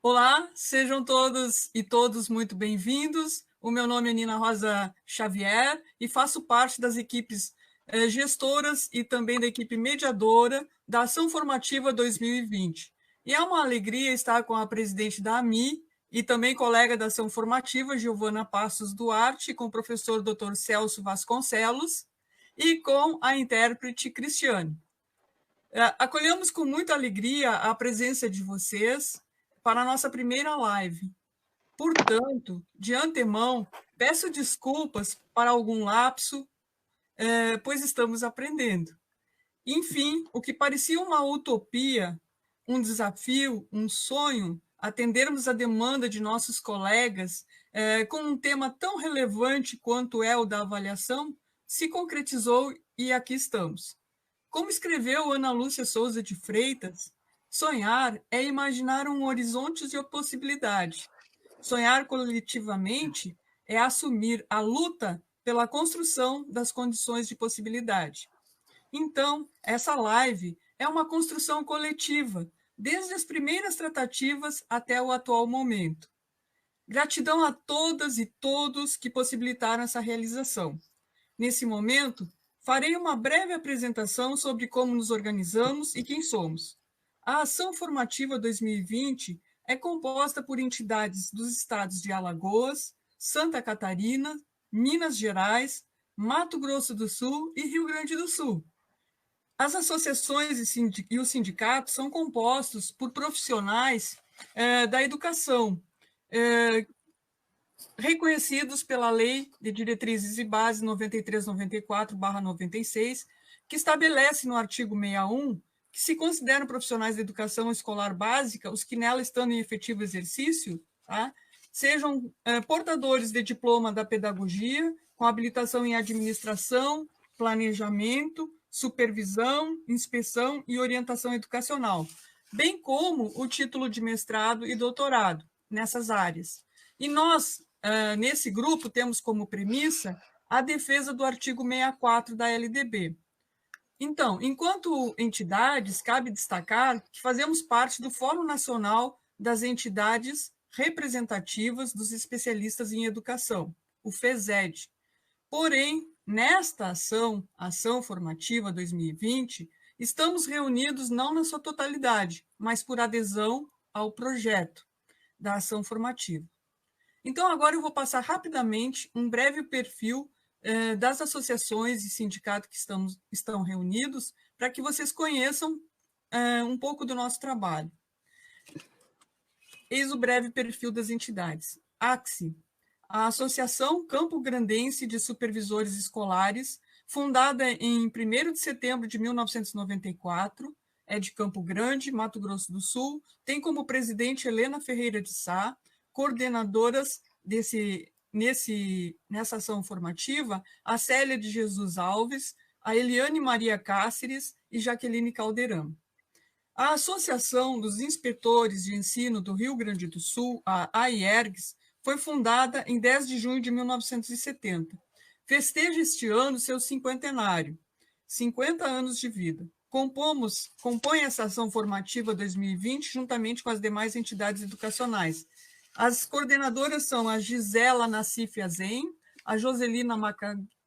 Olá, sejam todos e todos muito bem-vindos. O meu nome é Nina Rosa Xavier e faço parte das equipes gestoras e também da equipe mediadora da Ação Formativa 2020. E é uma alegria estar com a presidente da AMI e também colega da Ação Formativa, Giovana Passos Duarte, com o professor Dr. Celso Vasconcelos e com a intérprete Cristiane. Acolhemos com muita alegria a presença de vocês para a nossa primeira live. Portanto, de antemão, peço desculpas para algum lapso, pois estamos aprendendo. Enfim, o que parecia uma utopia, um desafio, um sonho, atendermos a demanda de nossos colegas com um tema tão relevante quanto é o da avaliação, se concretizou e aqui estamos. Como escreveu Ana Lúcia Souza de Freitas, sonhar é imaginar um horizonte de possibilidade. Sonhar coletivamente é assumir a luta pela construção das condições de possibilidade. Então, essa live é uma construção coletiva, desde as primeiras tratativas até o atual momento. Gratidão a todas e todos que possibilitaram essa realização. Nesse momento, farei uma breve apresentação sobre como nos organizamos e quem somos. A Ação Formativa 2020 é composta por entidades dos estados de Alagoas, Santa Catarina, Minas Gerais, Mato Grosso do Sul e Rio Grande do Sul. As associações e os sindicatos são compostos por profissionais da educação, reconhecidos pela Lei de Diretrizes e Bases 93/94/96, que estabelece no artigo 61 que se consideram profissionais da educação escolar básica os que nela estando em efetivo exercício, tá? Sejam portadores de diploma da pedagogia, com habilitação em administração, planejamento, supervisão, inspeção e orientação educacional, bem como o título de mestrado e doutorado nessas áreas. E nós, nesse grupo, temos como premissa a defesa do artigo 64 da LDB. Então, enquanto entidades, cabe destacar que fazemos parte do Fórum Nacional das Entidades Representativas dos Especialistas em Educação, o FESED. Porém, nesta Ação Formativa 2020, estamos reunidos não na sua totalidade, mas por adesão ao projeto da Ação Formativa. Então, agora eu vou passar rapidamente um breve perfil das associações e sindicatos que estão reunidos, para que vocês conheçam um pouco do nosso trabalho. Eis o breve perfil das entidades. AXE, a Associação Campo Grandense de Supervisores Escolares, fundada em 1º de setembro de 1994, é de Campo Grande, Mato Grosso do Sul, tem como presidente Helena Ferreira de Sá, coordenadoras nessa ação formativa, a Célia de Jesus Alves, a Eliane Maria Cáceres e Jaqueline Caldeirão. A Associação dos Inspetores de Ensino do Rio Grande do Sul, a AIERGS, foi fundada em 10 de junho de 1970. Festeja este ano seu cinquentenário, 50 anos de vida. Compõe essa ação formativa 2020 juntamente com as demais entidades educacionais. As coordenadoras são a Gisela Nassif Azen, a Joselina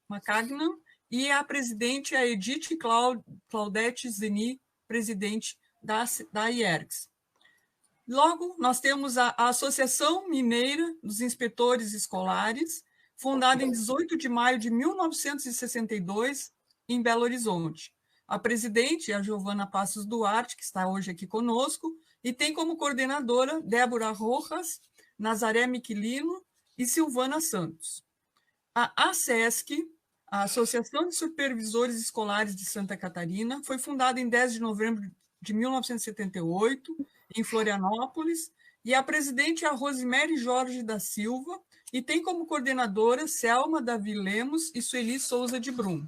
Macagnan e a presidente, a Edith Claudete Zeni, presidente da IERGS. Logo, nós temos a Associação Mineira dos Inspetores Escolares, fundada em 18 de maio de 1962, em Belo Horizonte. A presidente é a Giovana Passos Duarte, que está hoje aqui conosco, e tem como coordenadora Débora Rojas, Nazaré Miquilino e Silvana Santos. A ASESC, a Associação de Supervisores Escolares de Santa Catarina, foi fundada em 10 de novembro de 1978, em Florianópolis, e a presidente é a Rosemary Jorge da Silva, e tem como coordenadora Selma Davi Lemos e Sueli Souza de Brum.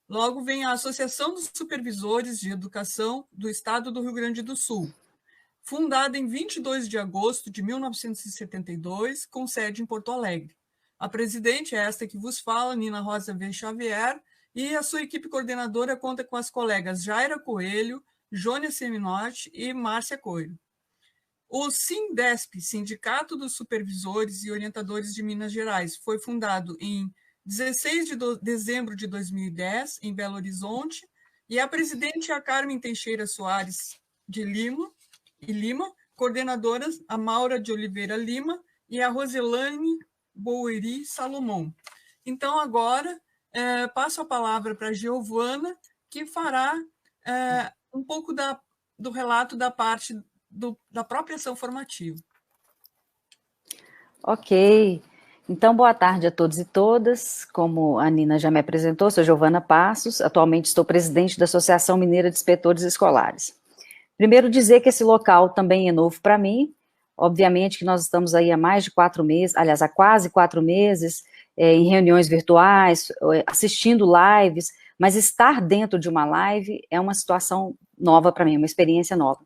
Logo vem a Associação dos Supervisores de Educação do Estado do Rio Grande do Sul, fundada em 22 de agosto de 1972, com sede em Porto Alegre. A presidente é esta que vos fala, Nina Rosa V. Xavier, e a sua equipe coordenadora conta com as colegas Jaira Coelho, Jônia Seminotti e Márcia Coelho. O SINDESP, Sindicato dos Supervisores e Orientadores de Minas Gerais, foi fundado em 16 de dezembro de 2010, em Belo Horizonte, e a presidente é a Carmen Teixeira Soares de Lima, coordenadoras a Maura de Oliveira Lima e a Roselane Boeri Salomão. Então, agora, passo a palavra para a Giovana, que fará um pouco do relato da parte da própria ação formativa. Ok. Então, boa tarde a todos e todas. Como a Nina já me apresentou, sou Giovana Passos, atualmente estou presidente da Associação Mineira de Inspetores Escolares. Primeiro dizer que esse local também é novo para mim, obviamente que nós estamos aí há mais de 4 meses, aliás, há quase 4 meses, em reuniões virtuais, assistindo lives, mas estar dentro de uma live é uma situação nova para mim, uma experiência nova.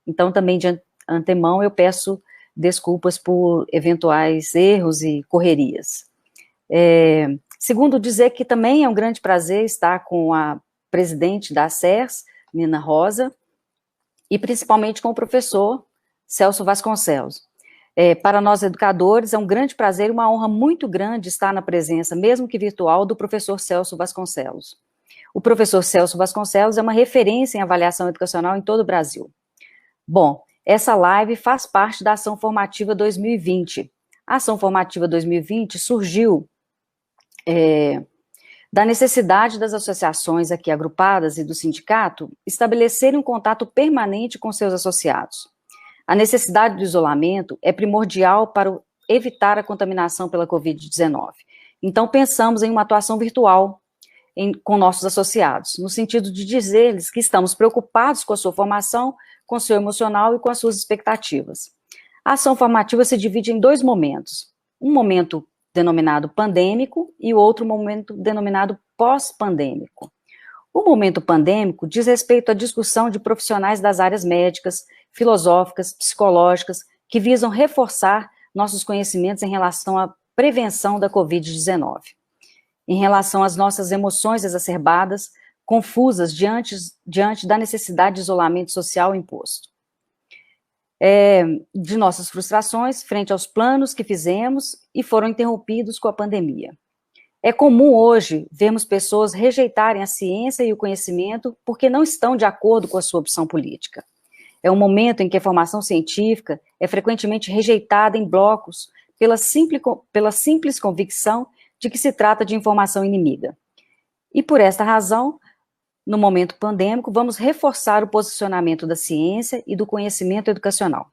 Então, também de antemão, eu peço desculpas por eventuais erros e correrias. Segundo, dizer que também é um grande prazer estar com a presidente da SERS, Nina Rosa, e principalmente com o professor Celso Vasconcelos. Para nós educadores, é um grande prazer e uma honra muito grande estar na presença, mesmo que virtual, do professor Celso Vasconcelos. O professor Celso Vasconcelos é uma referência em avaliação educacional em todo o Brasil. Bom, essa live faz parte da Ação Formativa 2020. A Ação Formativa 2020 surgiu da necessidade das associações aqui agrupadas e do sindicato estabelecerem um contato permanente com seus associados. A necessidade do isolamento é primordial para evitar a contaminação pela Covid-19. Então, pensamos em uma atuação virtual com nossos associados, no sentido de dizer-lhes que estamos preocupados com a sua formação, com o seu emocional e com as suas expectativas. A ação formativa se divide em 2 momentos. Um momento denominado pandêmico e o outro momento denominado pós-pandêmico. O momento pandêmico diz respeito à discussão de profissionais das áreas médicas, filosóficas, psicológicas, que visam reforçar nossos conhecimentos em relação à prevenção da Covid-19. Em relação às nossas emoções exacerbadas, confusas diante da necessidade de isolamento social imposto. De nossas frustrações frente aos planos que fizemos e foram interrompidos com a pandemia. É comum hoje vermos pessoas rejeitarem a ciência e o conhecimento porque não estão de acordo com a sua opção política. É um momento em que a formação científica é frequentemente rejeitada em blocos pela simples convicção de que se trata de informação inimiga. E por esta razão, no momento pandêmico, vamos reforçar o posicionamento da ciência e do conhecimento educacional.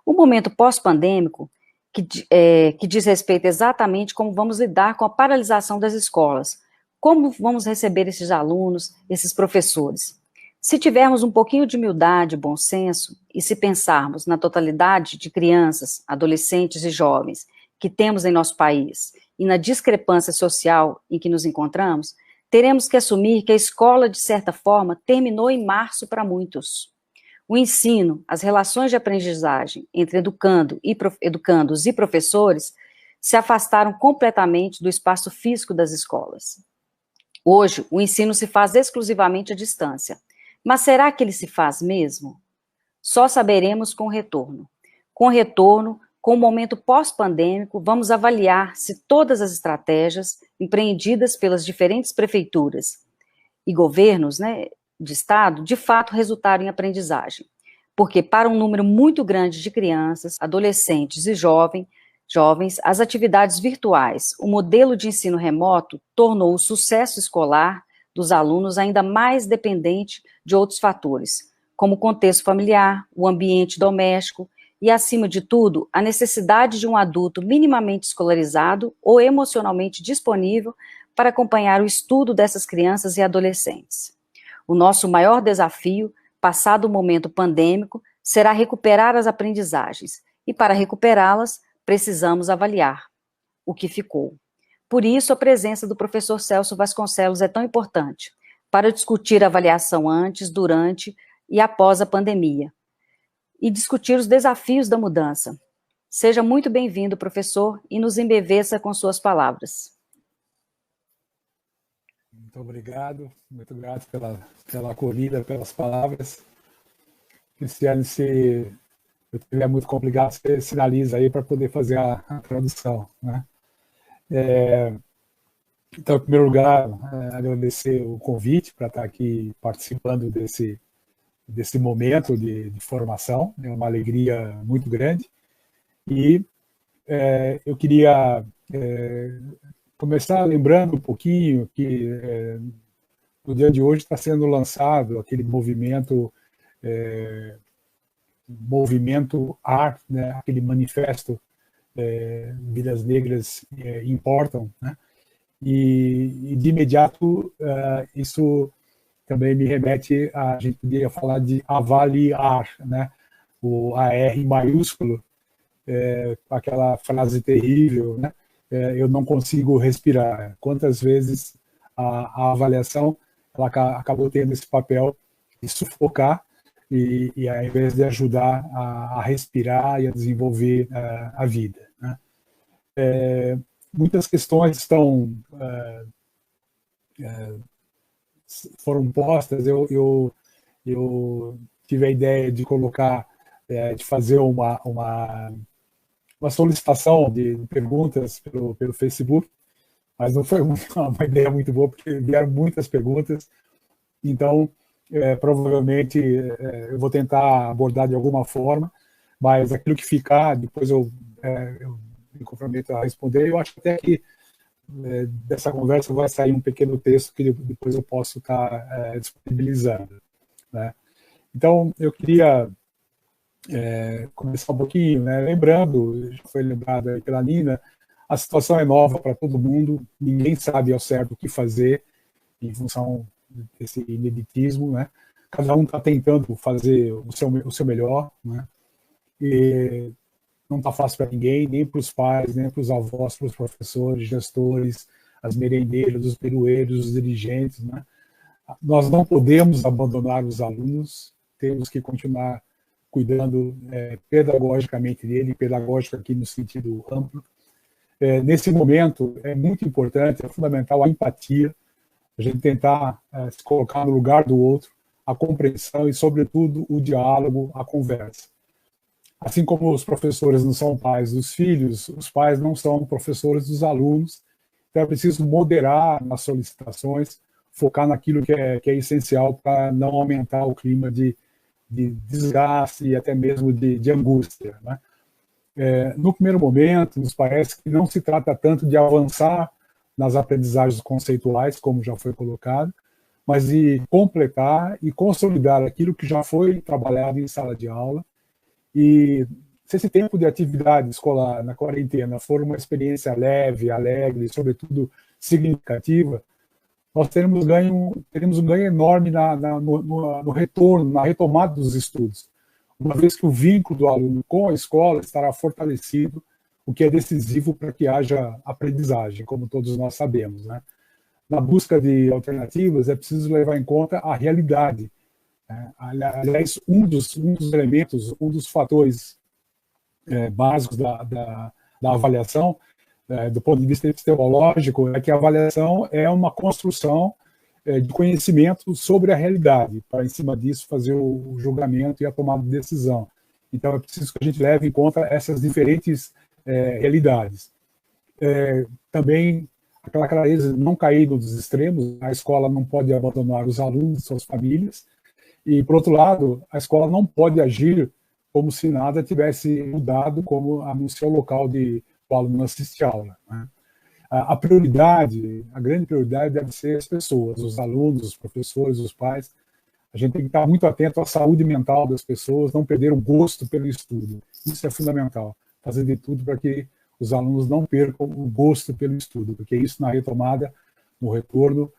O momento pós-pandêmico, que diz respeito exatamente como vamos lidar com a paralisação das escolas, como vamos receber esses alunos, esses professores. Se tivermos um pouquinho de humildade e bom senso, e se pensarmos na totalidade de crianças, adolescentes e jovens que temos em nosso país, e na discrepância social em que nos encontramos, teremos que assumir que a escola, de certa forma, terminou em março para muitos. O ensino, as relações de aprendizagem entre educandos e professores se afastaram completamente do espaço físico das escolas. Hoje, o ensino se faz exclusivamente à distância. Mas será que ele se faz mesmo? Só saberemos com o retorno. Com o retorno, com o momento pós-pandêmico, vamos avaliar se todas as estratégias empreendidas pelas diferentes prefeituras e governos, de Estado, de fato resultaram em aprendizagem. Porque para um número muito grande de crianças, adolescentes e jovens, as atividades virtuais, o modelo de ensino remoto tornou o sucesso escolar dos alunos ainda mais dependente de outros fatores, como o contexto familiar, o ambiente doméstico e, acima de tudo, a necessidade de um adulto minimamente escolarizado ou emocionalmente disponível para acompanhar o estudo dessas crianças e adolescentes. O nosso maior desafio, passado o momento pandêmico, será recuperar as aprendizagens, e para recuperá-las, precisamos avaliar o que ficou. Por isso, a presença do professor Celso Vasconcelos é tão importante, para discutir a avaliação antes, durante e após a pandemia, e discutir os desafios da mudança. Seja muito bem-vindo, professor, e nos embeveça com suas palavras. Muito grato pela acolhida, pelas palavras. Cristiane, se é muito complicado, você sinaliza aí para poder fazer a tradução, né? Então, em primeiro lugar, agradecer o convite para estar aqui participando desse momento de formação. É uma alegria muito grande. E eu queria começar lembrando um pouquinho que no dia de hoje está sendo lançado aquele movimento ART, né? Aquele manifesto Vidas Negras Importam, né? E de imediato isso também me remete a gente poderia falar de avaliar, né? O AR maiúsculo, aquela frase terrível, né? Eu não consigo respirar. Quantas vezes a avaliação ela acabou tendo esse papel de sufocar e ao invés de ajudar a respirar e a desenvolver a vida, né? Muitas questões foram postas. Eu tive a ideia de colocar, de fazer uma solicitação de perguntas pelo Facebook, mas não foi uma ideia muito boa, porque vieram muitas perguntas. Então, provavelmente, eu vou tentar abordar de alguma forma, mas aquilo que ficar, depois eu me comprometo a responder. Eu acho até que dessa conversa vai sair um pequeno texto que depois eu posso estar disponibilizando, né? Então, eu queria começar um pouquinho, né? Lembrando, já foi lembrado aí pela Nina, a situação é nova para todo mundo, ninguém sabe ao certo o que fazer em função desse ineditismo, né? Cada um está tentando fazer o seu melhor, né? E não está fácil para ninguém, nem para os pais, nem para os avós, para os professores, gestores, as merendeiras, os perueiros, os dirigentes, né? Nós não podemos abandonar os alunos, temos que continuar cuidando pedagogicamente dele, pedagógico aqui no sentido amplo. Nesse momento é muito importante, é fundamental a empatia, a gente tentar se colocar no lugar do outro, a compreensão e, sobretudo, o diálogo, a conversa. Assim como os professores não são pais dos filhos, os pais não são professores dos alunos, então é preciso moderar nas solicitações, focar naquilo que é essencial para não aumentar o clima de desgaste e até mesmo de angústia, né? No primeiro momento, nos parece que não se trata tanto de avançar nas aprendizagens conceituais, como já foi colocado, mas de completar e consolidar aquilo que já foi trabalhado em sala de aula. E se esse tempo de atividade escolar na quarentena for uma experiência leve, alegre, sobretudo significativa, nós teremos um ganho enorme no retorno, na retomada dos estudos, uma vez que o vínculo do aluno com a escola estará fortalecido, o que é decisivo para que haja aprendizagem, como todos nós sabemos, né? Na busca de alternativas, é preciso levar em conta a realidade. Aliás, um dos elementos, um dos fatores básicos da avaliação, do ponto de vista epistemológico, é que a avaliação é uma construção de conhecimento sobre a realidade, para, em cima disso, fazer o julgamento e a tomada de decisão. Então, é preciso que a gente leve em conta essas diferentes realidades. Também, aquela clareza, não cair nos extremos, a escola não pode abandonar os alunos e suas famílias, e, por outro lado, a escola não pode agir como se nada tivesse mudado, como anunciou o local de o aluno assistir a aula, né? A prioridade, a grande prioridade deve ser as pessoas, os alunos, os professores, os pais. A gente tem que estar muito atento à saúde mental das pessoas, não perder o gosto pelo estudo. Isso é fundamental, fazer de tudo para que os alunos não percam o gosto pelo estudo, porque isso na retomada, no retorno,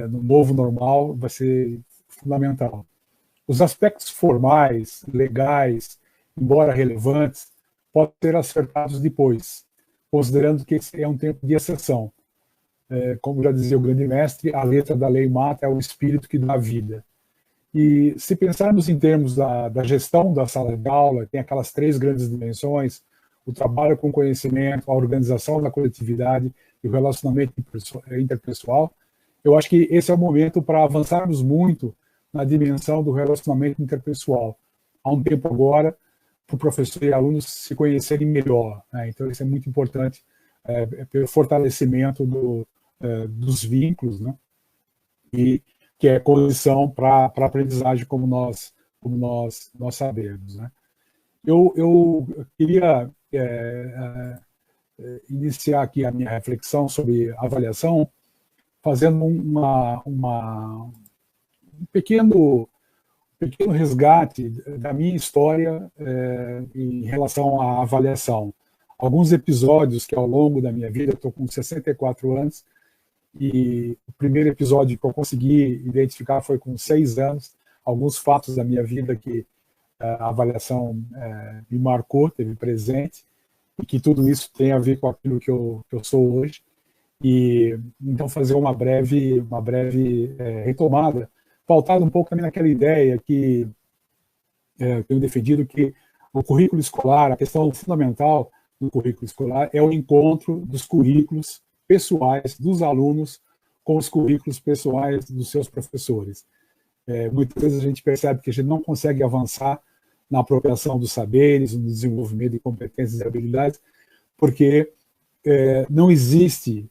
no novo normal, vai ser fundamental. Os aspectos formais, legais, embora relevantes, podem ser acertados depois, considerando que esse é um tempo de exceção. Como já dizia o grande mestre, a letra da lei mata, é o espírito que dá vida. E se pensarmos em termos da gestão da sala de aula, tem aquelas 3 grandes dimensões: o trabalho com conhecimento, a organização da coletividade e o relacionamento interpessoal. Eu acho que esse é o momento para avançarmos muito na dimensão do relacionamento interpessoal. Há um tempo agora, para o professor e alunos se conhecerem melhor, né? Então, isso é muito importante, pelo fortalecimento dos vínculos, né? E que é condição para a aprendizagem, como nós sabemos, né? Eu queria iniciar aqui a minha reflexão sobre avaliação fazendo um pequeno resgate da minha história em relação à avaliação. Alguns episódios que ao longo da minha vida, eu estou com 64 anos, e o primeiro episódio que eu consegui identificar foi com 6 anos, alguns fatos da minha vida que a avaliação me marcou, teve presente, e que tudo isso tem a ver com aquilo que eu sou hoje. E então fazer uma breve retomada, pautado um pouco também naquela ideia que tenho defendido, que o currículo escolar, a questão fundamental do currículo escolar é o encontro dos currículos pessoais dos alunos com os currículos pessoais dos seus professores. Muitas vezes a gente percebe que a gente não consegue avançar na apropriação dos saberes, no desenvolvimento de competências e habilidades, porque não existe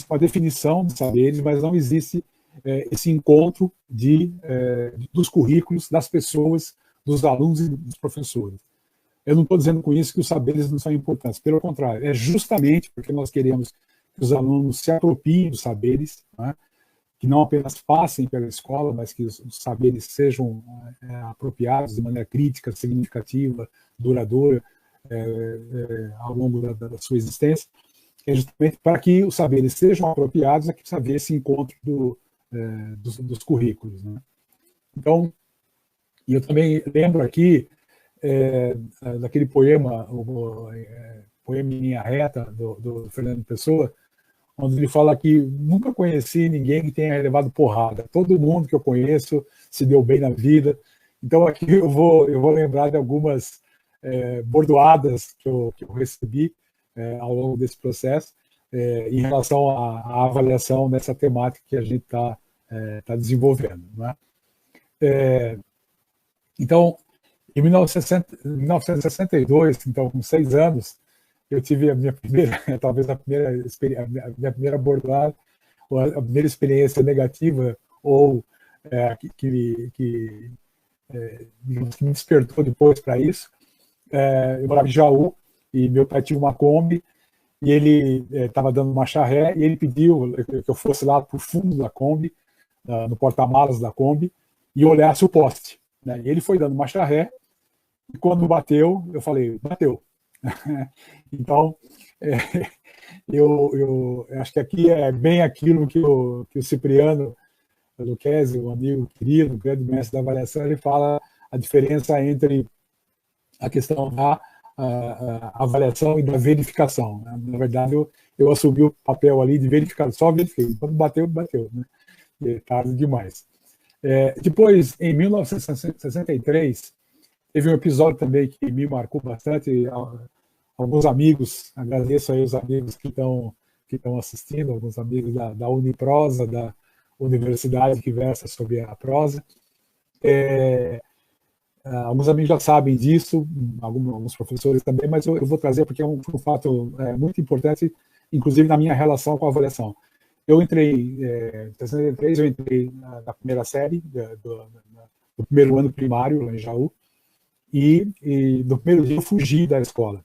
uma definição de saberes, mas não existe esse encontro dos currículos, das pessoas, dos alunos e dos professores. Eu não estou dizendo com isso que os saberes não são importantes, pelo contrário, é justamente porque nós queremos que os alunos se apropriem dos saberes, né? Que não apenas passem pela escola, mas que os saberes sejam apropriados de maneira crítica, significativa, duradoura, ao longo da sua existência, é justamente para que os saberes sejam apropriados, é que precisa haver esse encontro dos currículos, né? Então, e eu também lembro aqui daquele poema, o poema em linha reta, do Fernando Pessoa, onde ele fala que nunca conheci ninguém que tenha levado porrada. Todo mundo que eu conheço se deu bem na vida. Então aqui eu vou lembrar de algumas bordoadas que eu recebi ao longo desse processo em relação à avaliação dessa temática que a gente tá desenvolvendo, né? Então, em 1962, então com 6 anos, eu tive a minha primeira, talvez a minha primeira bordoada, ou a primeira experiência negativa, ou que me despertou depois para isso. Eu morava em Jaú, e meu pai tinha uma Kombi, e ele estava dando uma charré, e ele pediu que eu fosse lá para o fundo da Kombi, no porta-malas da Kombi, e olhasse o poste, né? E ele foi dando uma charré, e quando bateu, eu falei, bateu. Então, eu acho que aqui é bem aquilo que o Cipriano Lucchesi, um amigo querido, um grande mestre da avaliação, ele fala a diferença entre a questão da avaliação e da verificação, né? Na verdade, eu assumi o papel ali de verificar, só verifiquei. Quando bateu, bateu, né? E é tarde demais. Depois, em 1963, teve um episódio também que me marcou bastante. Alguns amigos, agradeço aí os amigos que estão assistindo, alguns amigos da Uniprosa, da universidade que versa sobre a prosa. Alguns amigos já sabem disso, alguns professores também, mas eu vou trazer porque é um fato muito importante, inclusive na minha relação com a avaliação. Eu entrei em 63, eu entrei na primeira série do primeiro ano primário, lá em Jaú, e no primeiro dia eu fugi da escola.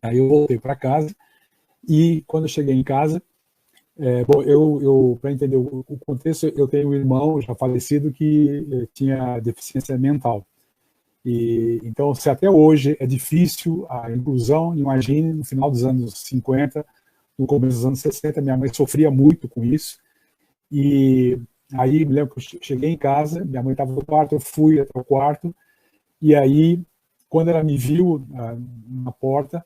Aí eu voltei para casa, e quando eu cheguei em casa, para entender o contexto, eu tenho um irmão já falecido que tinha deficiência mental. E então, se até hoje é difícil a inclusão, imagine no final dos anos 50, no começo dos anos 60, minha mãe sofria muito com isso. E aí, me lembro que eu cheguei em casa, minha mãe estava no quarto, eu fui até o quarto, e aí, quando ela me viu na porta,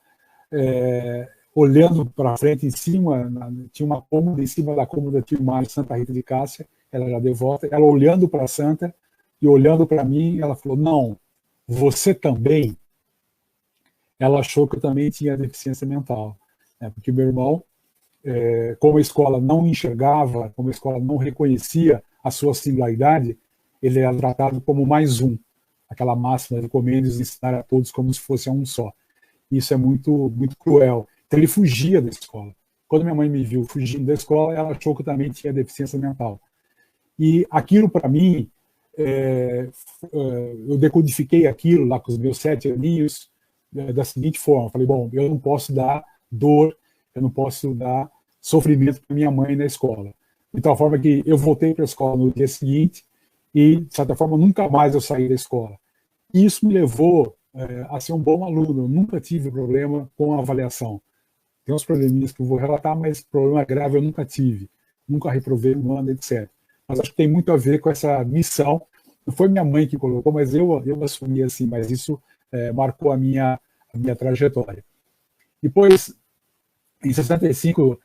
olhando para frente, em cima, tinha uma cômoda, em cima da cômoda tinha uma Santa Rita de Cássia, ela já deu volta, ela olhando para a Santa e olhando para mim, ela falou, não, você também? Ela achou que eu também tinha deficiência mental, né? Porque meu irmão, como a escola não enxergava, como a escola não reconhecia a sua singularidade, ele era tratado como mais um. aquela máxima de Comênios, ensinar a todos como se fosse a um só. Isso é muito, muito cruel. Então ele fugia da escola. Quando minha mãe me viu fugindo da escola, ela achou que eu também tinha deficiência mental. E aquilo, para mim, eu decodifiquei aquilo lá com os meus 7 aninhos da seguinte forma. Falei, bom, eu não posso dar dor, eu não posso dar sofrimento para minha mãe na escola. De tal forma que eu voltei para a escola no dia seguinte e, de certa forma, nunca mais eu saí da escola. E isso me levou a ser um bom aluno. Eu nunca tive problema com a avaliação. Tem uns probleminhas que eu vou relatar, mas problema grave eu nunca tive. Nunca reprovei um ano, etc. Mas acho que tem muito a ver com essa missão. Não foi minha mãe que colocou, mas eu assumi assim, mas isso marcou a minha trajetória. Depois, em 65,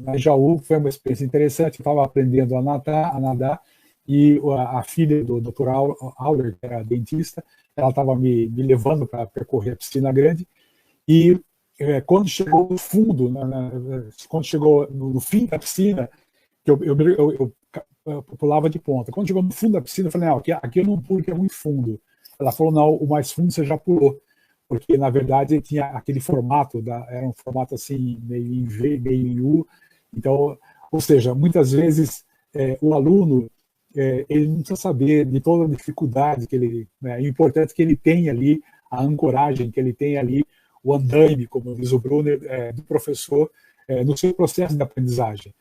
na Jaú, foi uma experiência interessante. Eu estava aprendendo a nadar e a filha do Dr. Auler, que era dentista, ela estava me levando para percorrer a piscina grande e quando chegou no fundo, quando chegou no fim da piscina, eu pulava de ponta. Quando chegou no fundo da piscina, eu falei, não, aqui eu não pulo, porque é muito fundo. Ela falou, não, o mais fundo você já pulou. Porque, na verdade, tinha aquele formato, era um formato assim, meio em V, meio em U. Então, ou seja, muitas vezes o aluno, ele não precisa saber de toda a dificuldade que ele... É importante que ele tenha ali a ancoragem, que ele tenha ali o andaime, como diz o Brunner, do professor, no seu processo de aprendizagem.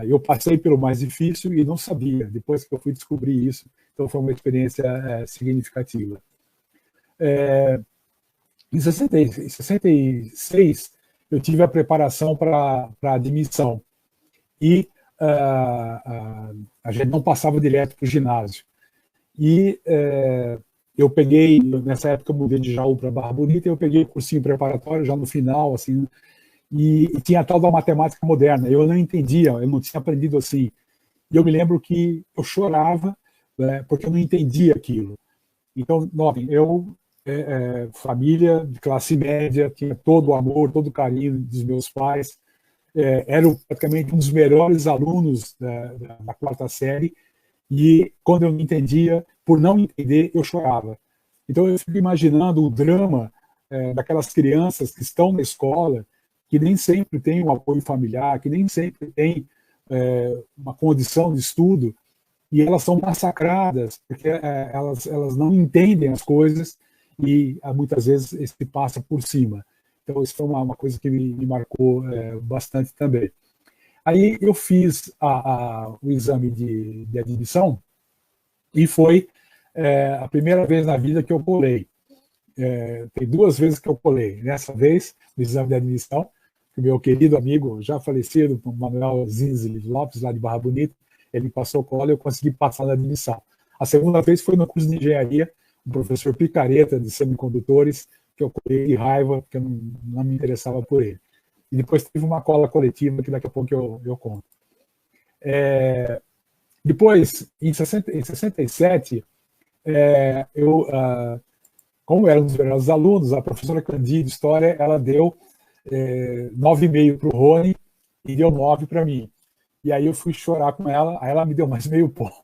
Eu passei pelo mais difícil e não sabia, depois que eu fui descobrir isso, então foi uma experiência significativa. Em 66, eu tive a preparação para a admissão e a gente não passava direto para o ginásio. E eu peguei, nessa época eu mudei de Jaú para Barra Bonita, eu peguei o cursinho preparatório já no final, assim, e tinha a tal da matemática moderna. Eu não entendia, eu não tinha aprendido assim. E eu me lembro que eu chorava, porque eu não entendia aquilo. Então, notem, família de classe média, tinha todo o amor, todo o carinho dos meus pais, era praticamente um dos melhores alunos da 4ª série, e quando eu não entendia, por não entender, eu chorava. Então eu fico imaginando o drama daquelas crianças que estão na escola, que nem sempre têm um apoio familiar, que nem sempre têm uma condição de estudo, e elas são massacradas, porque elas não entendem as coisas, e muitas vezes se passa por cima. Então isso foi uma coisa que me marcou bastante também. Aí eu fiz o exame de admissão e foi a primeira vez na vida que eu colei. Tem 2 vezes que eu colei. Nessa vez, no exame de admissão, que o meu querido amigo, já falecido, Manuel Zinzili Lopes, lá de Barra Bonita, ele passou cola e eu consegui passar na admissão. A segunda vez foi no curso de engenharia, o professor Picareta, de semicondutores, que eu colei de raiva, porque eu não me interessava por ele. E depois teve uma cola coletiva, que daqui a pouco eu conto. Depois, em 67, como era um dos melhores alunos, a professora Candide de História, ela deu 9,5 para o Rony e deu 9 para mim. E aí eu fui chorar com ela, aí ela me deu mais meio ponto.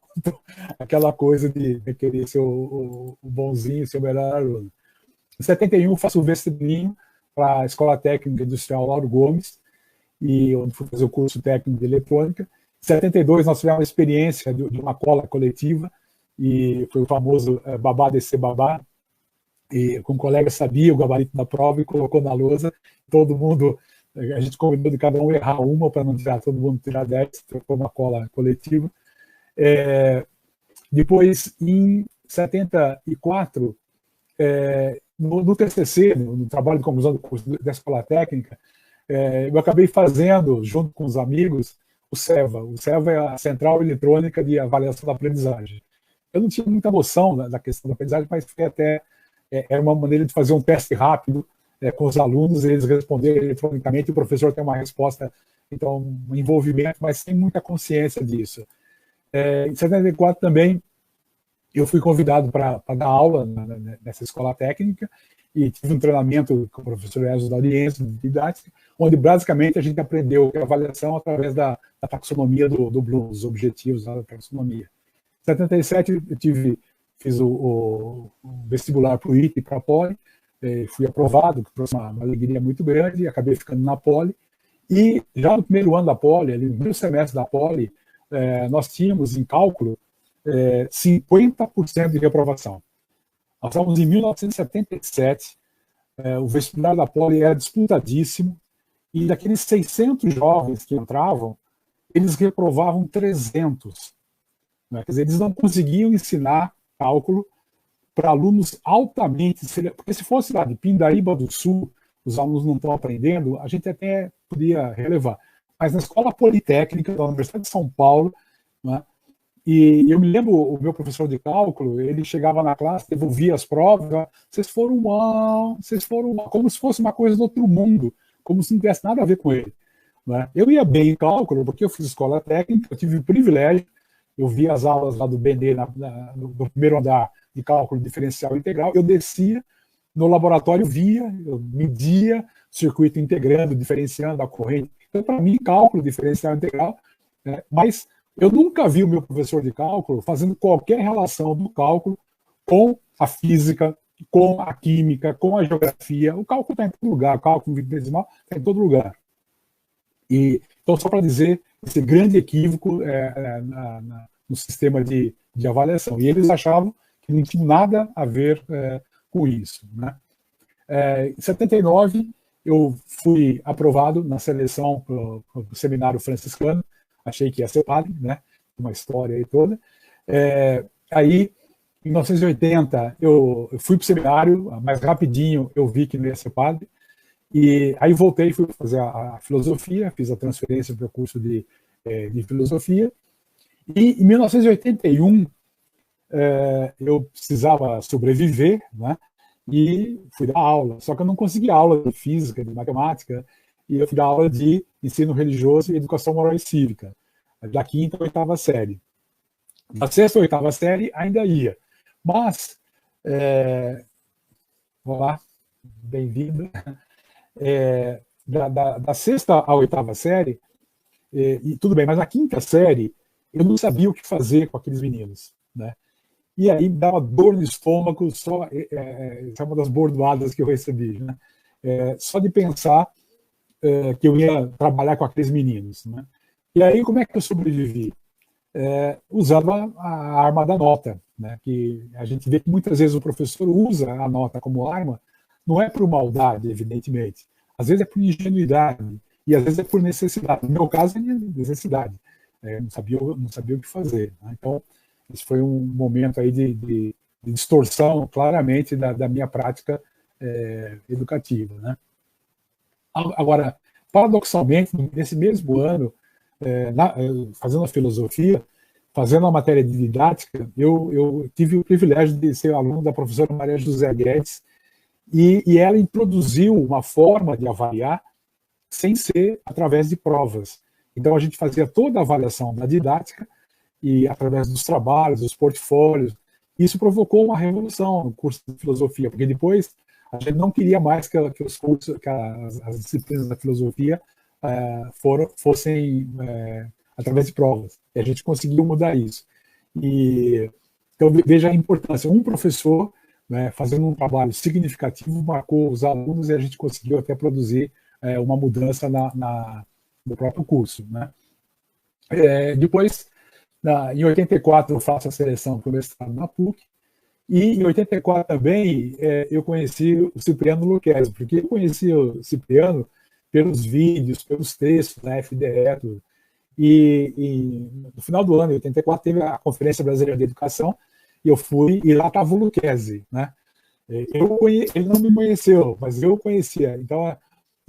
Aquela coisa de querer ser o bonzinho, ser o melhor aluno. Em 71, faço o vestibulinho para a Escola Técnica Industrial Lauro Gomes, e onde fui fazer o curso técnico de eletrônica. Em 72, nós tivemos uma experiência de uma cola coletiva, e foi o famoso babá descer babá, e com um colega sabia o gabarito da prova e colocou na lousa, todo mundo, a gente combinou de cada um errar uma para não tirar, todo mundo tirar 10, trocou uma cola coletiva. Depois, em 74, no TCC, no trabalho de conclusão do curso da Escola Técnica, eu acabei fazendo, junto com os amigos, o CEVA. O CEVA é a Central Eletrônica de Avaliação da Aprendizagem. Eu não tinha muita noção da questão da aprendizagem, mas foi era uma maneira de fazer um teste rápido com os alunos, eles responderem eletronicamente e o professor tem uma resposta, então, um envolvimento, mas sem muita consciência disso. Em 74 também, eu fui convidado para dar aula nessa escola técnica e tive um treinamento com o professor Ezio D'Audienzo, de didática, onde basicamente a gente aprendeu a avaliação através da taxonomia do Bloom, os objetivos da taxonomia. Em 77 eu tive fiz o vestibular para o ITA e para a Poli, fui aprovado, que trouxe uma alegria muito grande, acabei ficando na Poli, e já no primeiro ano da Poli, ali no primeiro semestre da Poli, nós tínhamos em cálculo 50% de reprovação. Nós estávamos em 1977, o vestibular da Poli era disputadíssimo, e daqueles 600 jovens que entravam, eles reprovavam 300. Né? Quer dizer, eles não conseguiam ensinar cálculo para alunos altamente... Porque se fosse lá de Pindaíba do Sul, os alunos não estão aprendendo, a gente até podia relevar. Mas na Escola Politécnica da Universidade de São Paulo, né? E eu me lembro, o meu professor de cálculo, ele chegava na classe, devolvia as provas, vocês foram mal, como se fosse uma coisa do outro mundo, como se não tivesse nada a ver com ele. Né? Eu ia bem em cálculo, porque eu fiz escola técnica, eu tive o privilégio, eu via as aulas lá do BD, no primeiro andar de cálculo diferencial integral, eu descia no laboratório, eu media circuito integrando, diferenciando a corrente. Então, para mim, cálculo diferencial integral, mas eu nunca vi o meu professor de cálculo fazendo qualquer relação do cálculo com a física, com a química, com a geografia. O cálculo está em todo lugar, o cálculo decimal está em todo lugar. Então, só para dizer, esse grande equívoco no sistema de avaliação. E eles achavam que não tinha nada a ver com isso. Né? Em 79, eu fui aprovado na seleção para o seminário franciscano, achei que ia ser padre, né? Uma história aí toda. Aí, em 1980, eu fui para o seminário, mais rapidinho eu vi que não ia ser padre, e aí voltei, fui fazer a filosofia, fiz a transferência para o curso de filosofia, e em 1981 eu precisava sobreviver, né? E fui dar aula, só que eu não consegui aula de física, de matemática, e eu fui dar aula de ensino religioso e educação moral e cívica, da 5ª à 8ª série. Na 6ª ou 8ª série ainda ia, mas, olá, bem-vindo, da 6ª à 8ª série, e tudo bem, mas na 5ª série eu não sabia o que fazer com aqueles meninos, né? E aí me dava dor no estômago, essa é uma das bordoadas que eu recebi, né? Só de pensar que eu ia trabalhar com aqueles meninos, né? E aí como é que eu sobrevivi? Usando a arma da nota, né? Que a gente vê que muitas vezes o professor usa a nota como arma, não é por maldade, evidentemente, às vezes é por ingenuidade e às vezes é por necessidade. No meu caso é necessidade, não sabia o que fazer, né? Então esse foi um momento aí de distorção, claramente, da minha prática educativa, né? Agora, paradoxalmente, nesse mesmo ano, fazendo a filosofia, fazendo a matéria de didática, eu tive o privilégio de ser aluno da professora Maria José Guedes, e ela introduziu uma forma de avaliar sem ser através de provas. Então, a gente fazia toda a avaliação da didática e através dos trabalhos, dos portfólios. Isso provocou uma revolução no curso de filosofia, porque depois a gente não queria mais que os cursos, que as disciplinas da filosofia fossem através de provas. E a gente conseguiu mudar isso. Então, veja a importância. Um professor, né, fazendo um trabalho significativo, marcou os alunos e a gente conseguiu até produzir uma mudança no próprio curso, né? Depois, em 84, eu faço a seleção para o mestrado na PUC, e em 84 também eu conheci o Cipriano Lucchesi, porque eu conheci o Cipriano pelos vídeos, pelos textos da FDE, tudo. E no final do ano, em 84, teve a Conferência Brasileira de Educação, e eu fui, e lá estava o Lucchesi, né? Ele não me conheceu, mas eu conhecia, então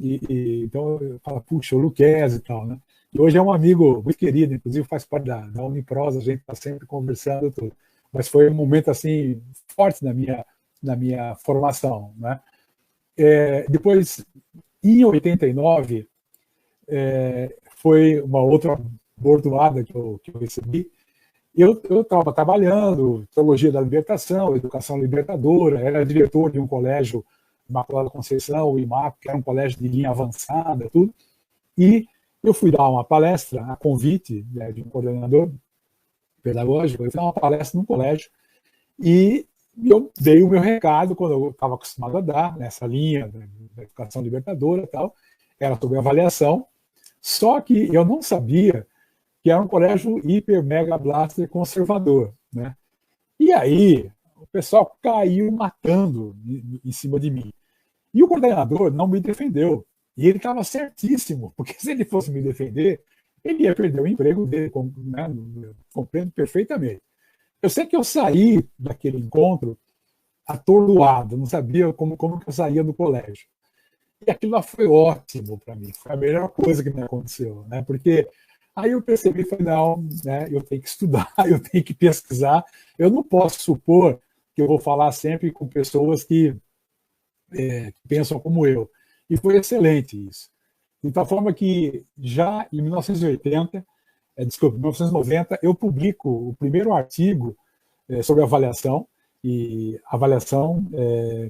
eu falo, puxa, o Lucchesi e tal, né? E hoje é um amigo muito querido, inclusive faz parte da Unipros, a gente está sempre conversando, tudo. Mas foi um momento assim forte na minha formação, né? Depois, em 89, foi uma outra bordoada que eu recebi. Eu estava trabalhando, Teologia da Libertação, Educação Libertadora, era diretor de um colégio, Imaculada Conceição, o IMAC, que era um colégio de linha avançada, tudo, e eu fui dar uma palestra a convite, né, de um coordenador pedagógico, eu fui dar uma palestra num colégio, E eu dei o meu recado quando eu estava acostumado a dar, nessa linha da educação libertadora e tal, era sobre avaliação, só que eu não sabia que era um colégio hiper, mega, blaster conservador, né? E aí, o pessoal caiu matando em cima de mim. E o coordenador não me defendeu. E ele estava certíssimo, porque se ele fosse me defender, ele ia perder o emprego dele, né? Compreendo perfeitamente. Eu sei que eu saí daquele encontro atordoado, não sabia como que eu saía do colégio. E aquilo lá foi ótimo para mim, foi a melhor coisa que me aconteceu, né? Porque aí eu percebi, falei, não, né, eu tenho que estudar, eu tenho que pesquisar, eu não posso supor que eu vou falar sempre com pessoas que pensam como eu. E foi excelente isso. De tal forma que já em 1980, desculpa, 1990, eu publico o primeiro artigo sobre avaliação,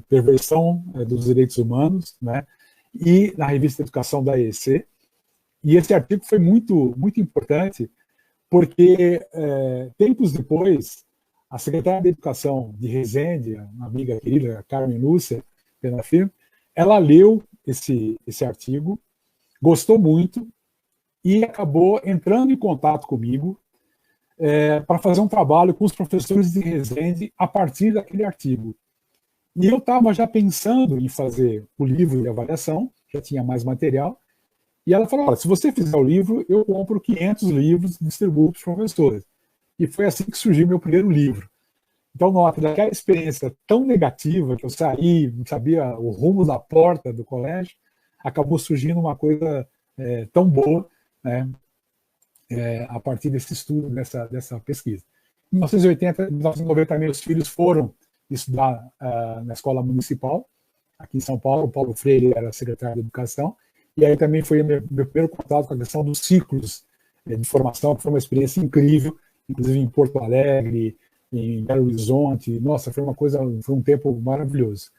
perversão dos direitos humanos, né? E na revista Educação da EEC. E esse artigo foi muito, muito importante, porque tempos depois, a secretária de Educação de Resende, uma amiga querida, Carmen Lúcia Penafir, ela leu esse artigo, gostou muito e acabou entrando em contato comigo para fazer um trabalho com os professores de Resende a partir daquele artigo. E eu estava já pensando em fazer o livro de avaliação, já tinha mais material, e ela falou, olha, se você fizer o livro, eu compro 500 livros e distribuo para os professores. E foi assim que surgiu meu primeiro livro. Então, nota, daquela experiência tão negativa, que eu saí, não sabia o rumo da porta do colégio, acabou surgindo uma coisa tão boa, né, a partir desse estudo, dessa pesquisa. Em 1980, 1990, meus filhos foram estudar na escola municipal, aqui em São Paulo. O Paulo Freire era secretário de Educação, e aí também foi meu primeiro contato com a questão dos ciclos de formação, que foi uma experiência incrível, inclusive em Porto Alegre, em Belo Horizonte. Nossa, foi um tempo maravilhoso.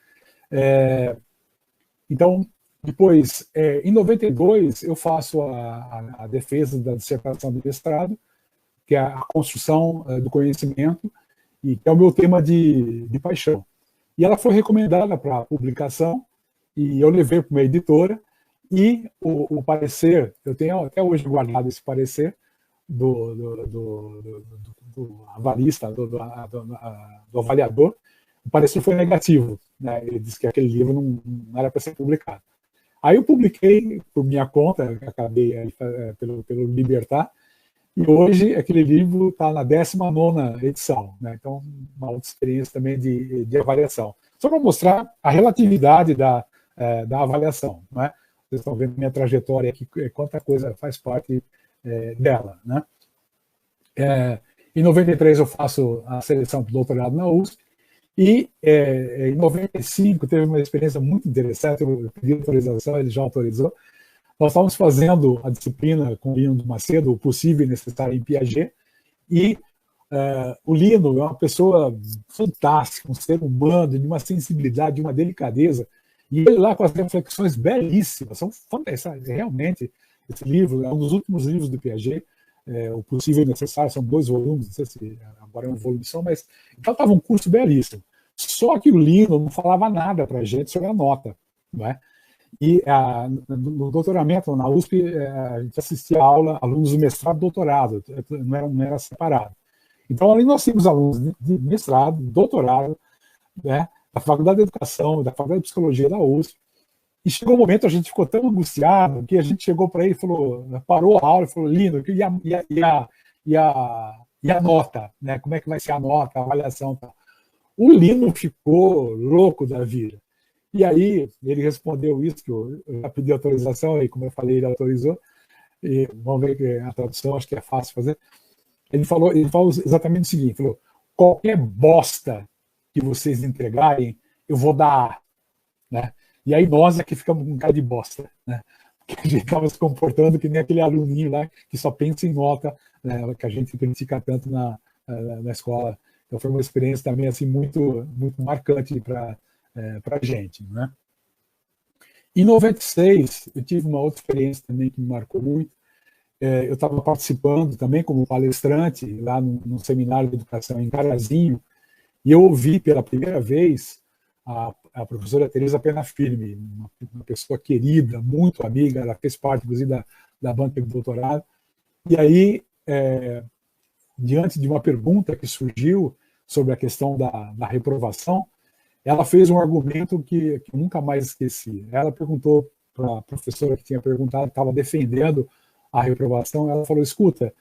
Então, depois, em 92, eu faço a defesa da dissertação de mestrado, que é a construção do conhecimento, e que é o meu tema de paixão. E ela foi recomendada para publicação, e eu levei para uma editora, e o parecer, eu tenho até hoje guardado esse parecer do avalista, do avaliador. O parecer foi negativo, né? Ele disse que aquele livro não era para ser publicado. Aí eu publiquei por minha conta, acabei pelo Libertar, e hoje aquele livro está na 19ª edição, né? Então, uma outra experiência também de avaliação. Só para mostrar a relatividade da avaliação, né? Vocês estão vendo minha trajetória aqui, quanta coisa faz parte dela, né? Em 93 eu faço a seleção para o doutorado na USP, e em 95 teve uma experiência muito interessante, eu pedi autorização, ele já autorizou. Nós estávamos fazendo a disciplina com o Lino do Macedo, o possível e necessário em Piaget, e o Lino é uma pessoa fantástica, um ser humano, de uma sensibilidade, de uma delicadeza, e ele lá com as reflexões belíssimas, são fantásticas. Realmente, esse livro é um dos últimos livros do Piaget, o possível e necessário, são 2 volumes, não sei se agora é um volume só, mas então estava um curso belíssimo. Só que o Lino não falava nada para a gente sobre a nota, não é? E no doutoramento na USP, a gente assistia a aula, alunos do mestrado e doutorado, não era separado. Então, ali nós tínhamos alunos de mestrado, doutorado, né, da Faculdade de Educação, da Faculdade de Psicologia da USP, e chegou um momento, a gente ficou tão angustiado, que a gente chegou para ele e falou, parou a aula e falou, Lino, e a nota, né? Como é que vai ser a nota, a avaliação? Tá? O Lino ficou louco da vida. E aí ele respondeu isso, que eu já pedi autorização, e como eu falei, ele autorizou, e vamos ver que a tradução acho que é fácil fazer. Ele falou exatamente o seguinte, falou, qualquer bosta que vocês entregarem, eu vou dar A, né? E aí nós é que ficamos com cara de bosta, né? Porque a gente estava se comportando que nem aquele aluninho lá que só pensa em nota, né? Que a gente critica tanto na escola. Então foi uma experiência também assim muito, muito marcante para a gente, né? Em 96, eu tive uma outra experiência também que me marcou muito. Eu estava participando também como palestrante lá num seminário de educação em Carazinho, E eu ouvi pela primeira vez a professora Teresa Penafirme, uma pessoa querida, muito amiga, ela fez parte, inclusive, da banca de doutorado. E aí, diante de uma pergunta que surgiu sobre a questão da reprovação, ela fez um argumento que eu nunca mais esqueci. Ela perguntou para a professora que tinha perguntado, que estava defendendo a reprovação, ela falou, escuta,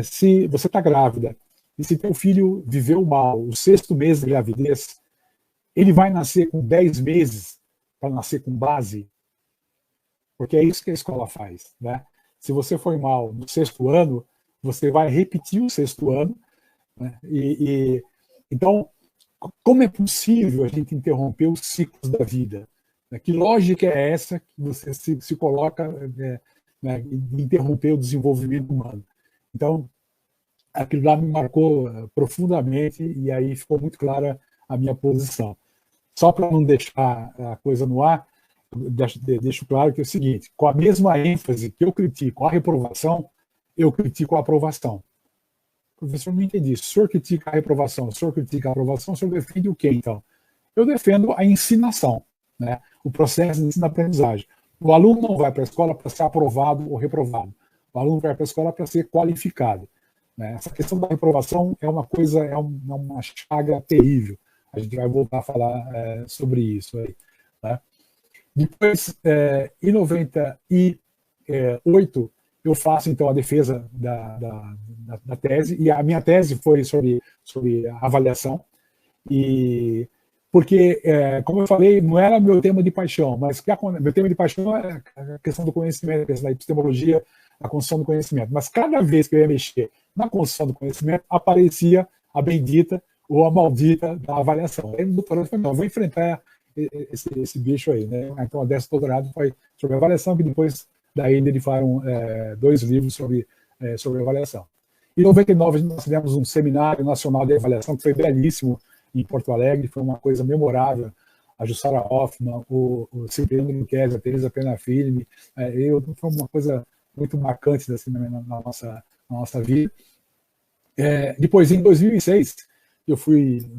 se você está grávida e se teu filho viveu mal o 6º mês de gravidez, ele vai nascer com 10 meses para nascer com base? Porque é isso que a escola faz, né? Se você foi mal no 6º ano, você vai repetir o 6º ano, né? Então, como é possível a gente interromper os ciclos da vida? Que lógica é essa que você se coloca, né, de interromper o desenvolvimento humano? Então, aquilo lá me marcou profundamente e aí ficou muito clara a minha posição. Só para não deixar a coisa no ar, deixo claro que é o seguinte, com a mesma ênfase que eu critico a reprovação, eu critico a aprovação. Professor, não entendi. Se o senhor critica a reprovação, o senhor critica a aprovação, o senhor defende o quê, então? Eu defendo a ensinação, né? O processo de ensino-aprendizagem. O aluno não vai para a escola para ser aprovado ou reprovado. O aluno vai para a escola para ser qualificado, né? Essa questão da reprovação é uma coisa, é uma chaga terrível. A gente vai voltar a falar sobre isso aí, né? Depois, em 98, eu faço, então, a defesa da tese, e a minha tese foi sobre avaliação, e porque, como eu falei, não era meu tema de paixão, mas meu tema de paixão é a questão do conhecimento, a questão da epistemologia, a construção do conhecimento. Mas cada vez que eu ia mexer na construção do conhecimento, aparecia a bendita ou a maldita da avaliação. Aí o doutorado falou, não, vou enfrentar esse bicho aí, né? Então, a décimo doutorado foi sobre avaliação, que depois daí derivaram 2 livros sobre avaliação. Em 99, nós tivemos um seminário nacional de avaliação que foi belíssimo em Porto Alegre, foi uma coisa memorável. A Jussara Hoffmann, o Cipriano Luquezzi, a Teresa Penafirme, foi uma coisa muito marcante assim, na nossa vida. Depois, em 2006, eu fui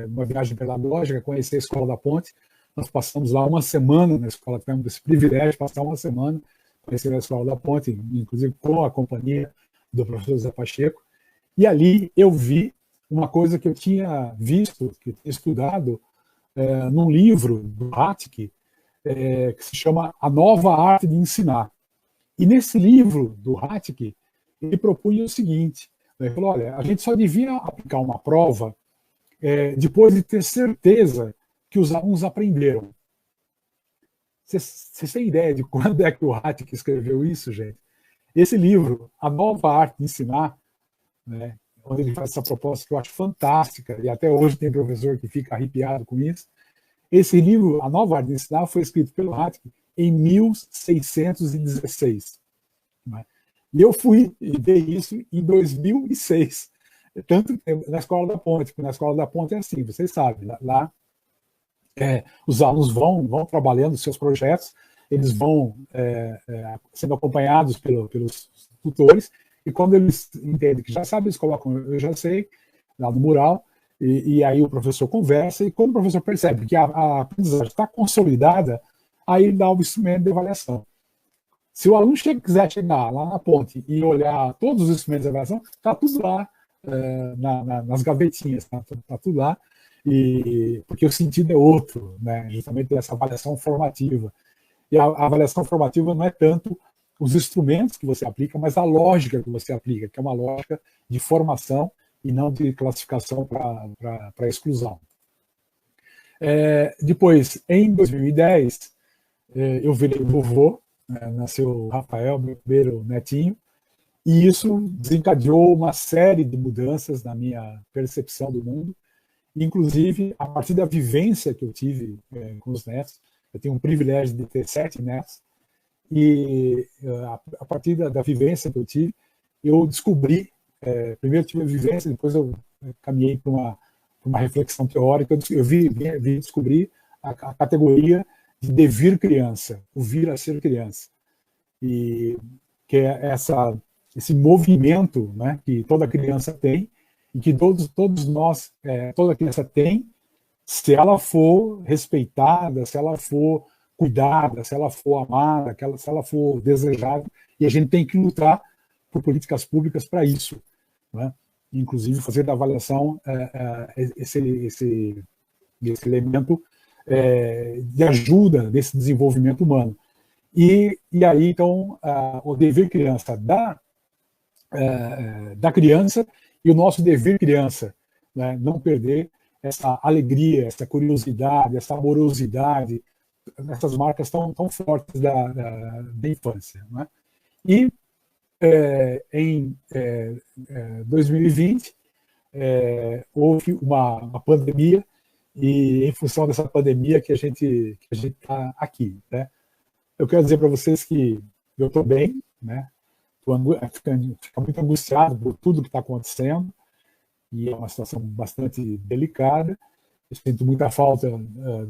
numa viagem pedagógica, conheci a Escola da Ponte. Nós passamos lá uma semana na escola, tivemos esse privilégio de passar uma semana conhecendo a Escola da Ponte, inclusive com a companhia do professor Zé Pacheco. E ali eu vi uma coisa que eu tinha visto, que eu tinha estudado num livro do Hatke, que se chama A Nova Arte de Ensinar. E nesse livro do Hatke, ele propunha o seguinte, ele falou, olha, a gente só devia aplicar uma prova depois de ter certeza que os alunos aprenderam. Vocês têm ideia de quando é que o Hatke escreveu isso, gente? Esse livro, A Nova Arte de Ensinar, né, onde ele faz essa proposta que eu acho fantástica, e até hoje tem professor que fica arrepiado com isso. Esse livro, A Nova Arte de Ensinar, foi escrito pelo Hatke em 1616. Né? E eu fui e dei isso em 2006, tanto na Escola da Ponte, porque na Escola da Ponte é assim, vocês sabem, lá os alunos vão trabalhando seus projetos, eles vão sendo acompanhados pelos tutores, e quando eles entendem que já sabem, eles colocam, eu já sei, lá no mural, e aí o professor conversa, e quando o professor percebe que a aprendizagem está consolidada, aí ele dá o instrumento de avaliação. Se o aluno quiser chegar lá na ponte e olhar todos os instrumentos de avaliação, está tudo lá nas gavetinhas, está tudo lá, porque o sentido é outro, né? Justamente essa avaliação formativa. E a avaliação formativa não é tanto os instrumentos que você aplica, mas a lógica que você aplica, que é uma lógica de formação e não de classificação para exclusão. Depois, em 2010, eu virei vovô, nasceu o Rafael, meu primeiro netinho, e isso desencadeou uma série de mudanças na minha percepção do mundo, inclusive a partir da vivência que eu tive com os netos. Eu tenho um privilégio de ter 7 netos, e a partir da vivência que eu tive, eu descobri, primeiro tive a vivência, depois eu caminhei para uma reflexão teórica, eu vi descobrir a categoria de devir criança, o vir a ser criança, e que é esse movimento, né, que toda criança tem, e que todos nós, toda criança tem, se ela for respeitada, se ela for cuidada, se ela for amada, se ela for desejada, e a gente tem que lutar por políticas públicas para isso, né? Inclusive fazer da avaliação esse elemento de ajuda desse desenvolvimento humano. E aí, então, o dever criança da criança e o nosso dever criança, né? Não perder essa alegria, essa curiosidade, essa amorosidade, essas marcas tão fortes da infância, né? E em 2020 houve uma pandemia, e em função dessa pandemia que a gente está aqui, né? Eu quero dizer para vocês que eu estou bem, né? Fico muito angustiado por tudo que está acontecendo, e é uma situação bastante delicada. Eu sinto muita falta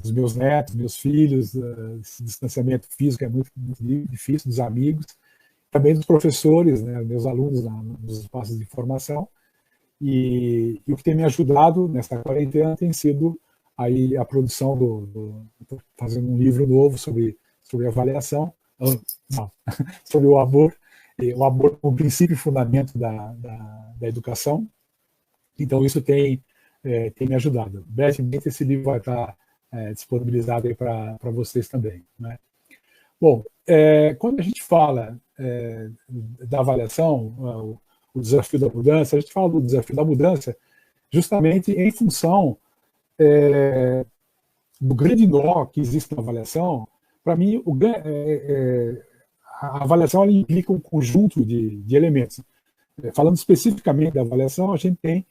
dos meus netos, meus filhos, esse distanciamento físico é muito difícil, dos amigos, também dos professores, né, meus alunos nos espaços de formação. E o que tem me ajudado nessa quarentena tem sido aí a produção estou fazendo um livro novo sobre avaliação, sobre o amor como princípio e fundamento da educação. Então, isso tem me ajudado. Brevemente, esse livro vai estar disponibilizado aí para vocês também, né? Bom, quando a gente fala da avaliação, o desafio da mudança, a gente fala do desafio da mudança justamente em função do grande nó que existe na avaliação. Para mim, a avaliação ela implica um conjunto de elementos. Falando especificamente da avaliação, a gente tem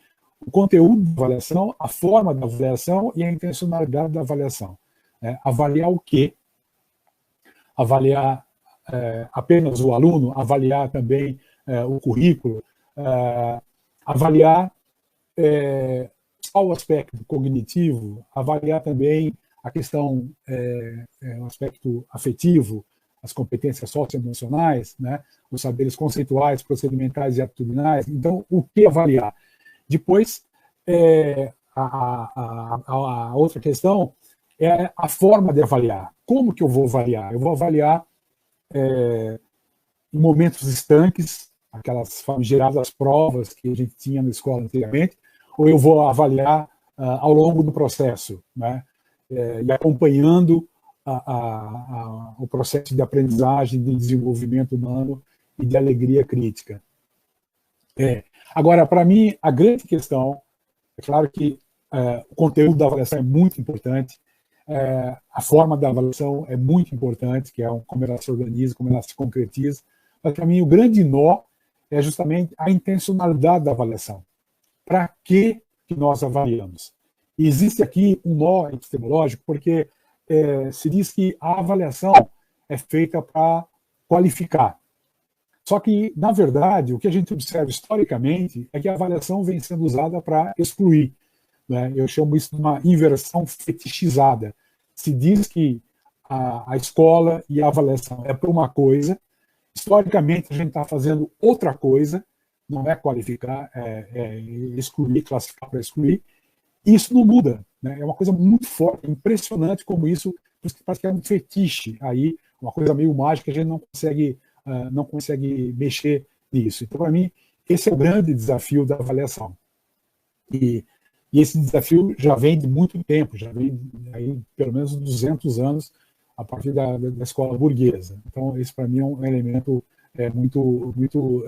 o conteúdo da avaliação, a forma da avaliação e a intencionalidade da avaliação. Avaliar o quê? Avaliar apenas o aluno, avaliar também o currículo, avaliar só o aspecto cognitivo, avaliar também a questão, o aspecto afetivo, as competências socioemocionais, né, os saberes conceituais, procedimentais e atitudinais. Então, o que avaliar? Depois, a outra questão é a forma de avaliar. Como que eu vou avaliar? Eu vou avaliar em momentos estanques, aquelas famigeradas provas que a gente tinha na escola anteriormente, ou eu vou avaliar ao longo do processo, né? E acompanhando o processo de aprendizagem, de desenvolvimento humano e de alegria crítica. Agora, para mim, a grande questão, é claro que o conteúdo da avaliação é muito importante, a forma da avaliação é muito importante, que é como ela se organiza, como ela se concretiza, mas para mim o grande nó é justamente a intencionalidade da avaliação. Para que nós avaliamos? E existe aqui um nó epistemológico, porque se diz que a avaliação é feita para qualificar. Só que, na verdade, o que a gente observa historicamente é que a avaliação vem sendo usada para excluir, né? Eu chamo isso de uma inversão fetichizada. Se diz que a escola e a avaliação é para uma coisa, historicamente a gente está fazendo outra coisa, não é qualificar, é excluir, classificar para excluir. Isso não muda, né? É uma coisa muito forte, impressionante como isso, parece que é um fetiche aí, uma coisa meio mágica, a gente não consegue mexer nisso. Então, para mim, esse é o grande desafio da avaliação. E esse desafio já vem de muito tempo, já vem aí pelo menos 200 anos a partir da escola burguesa. Então, esse para mim é um elemento muito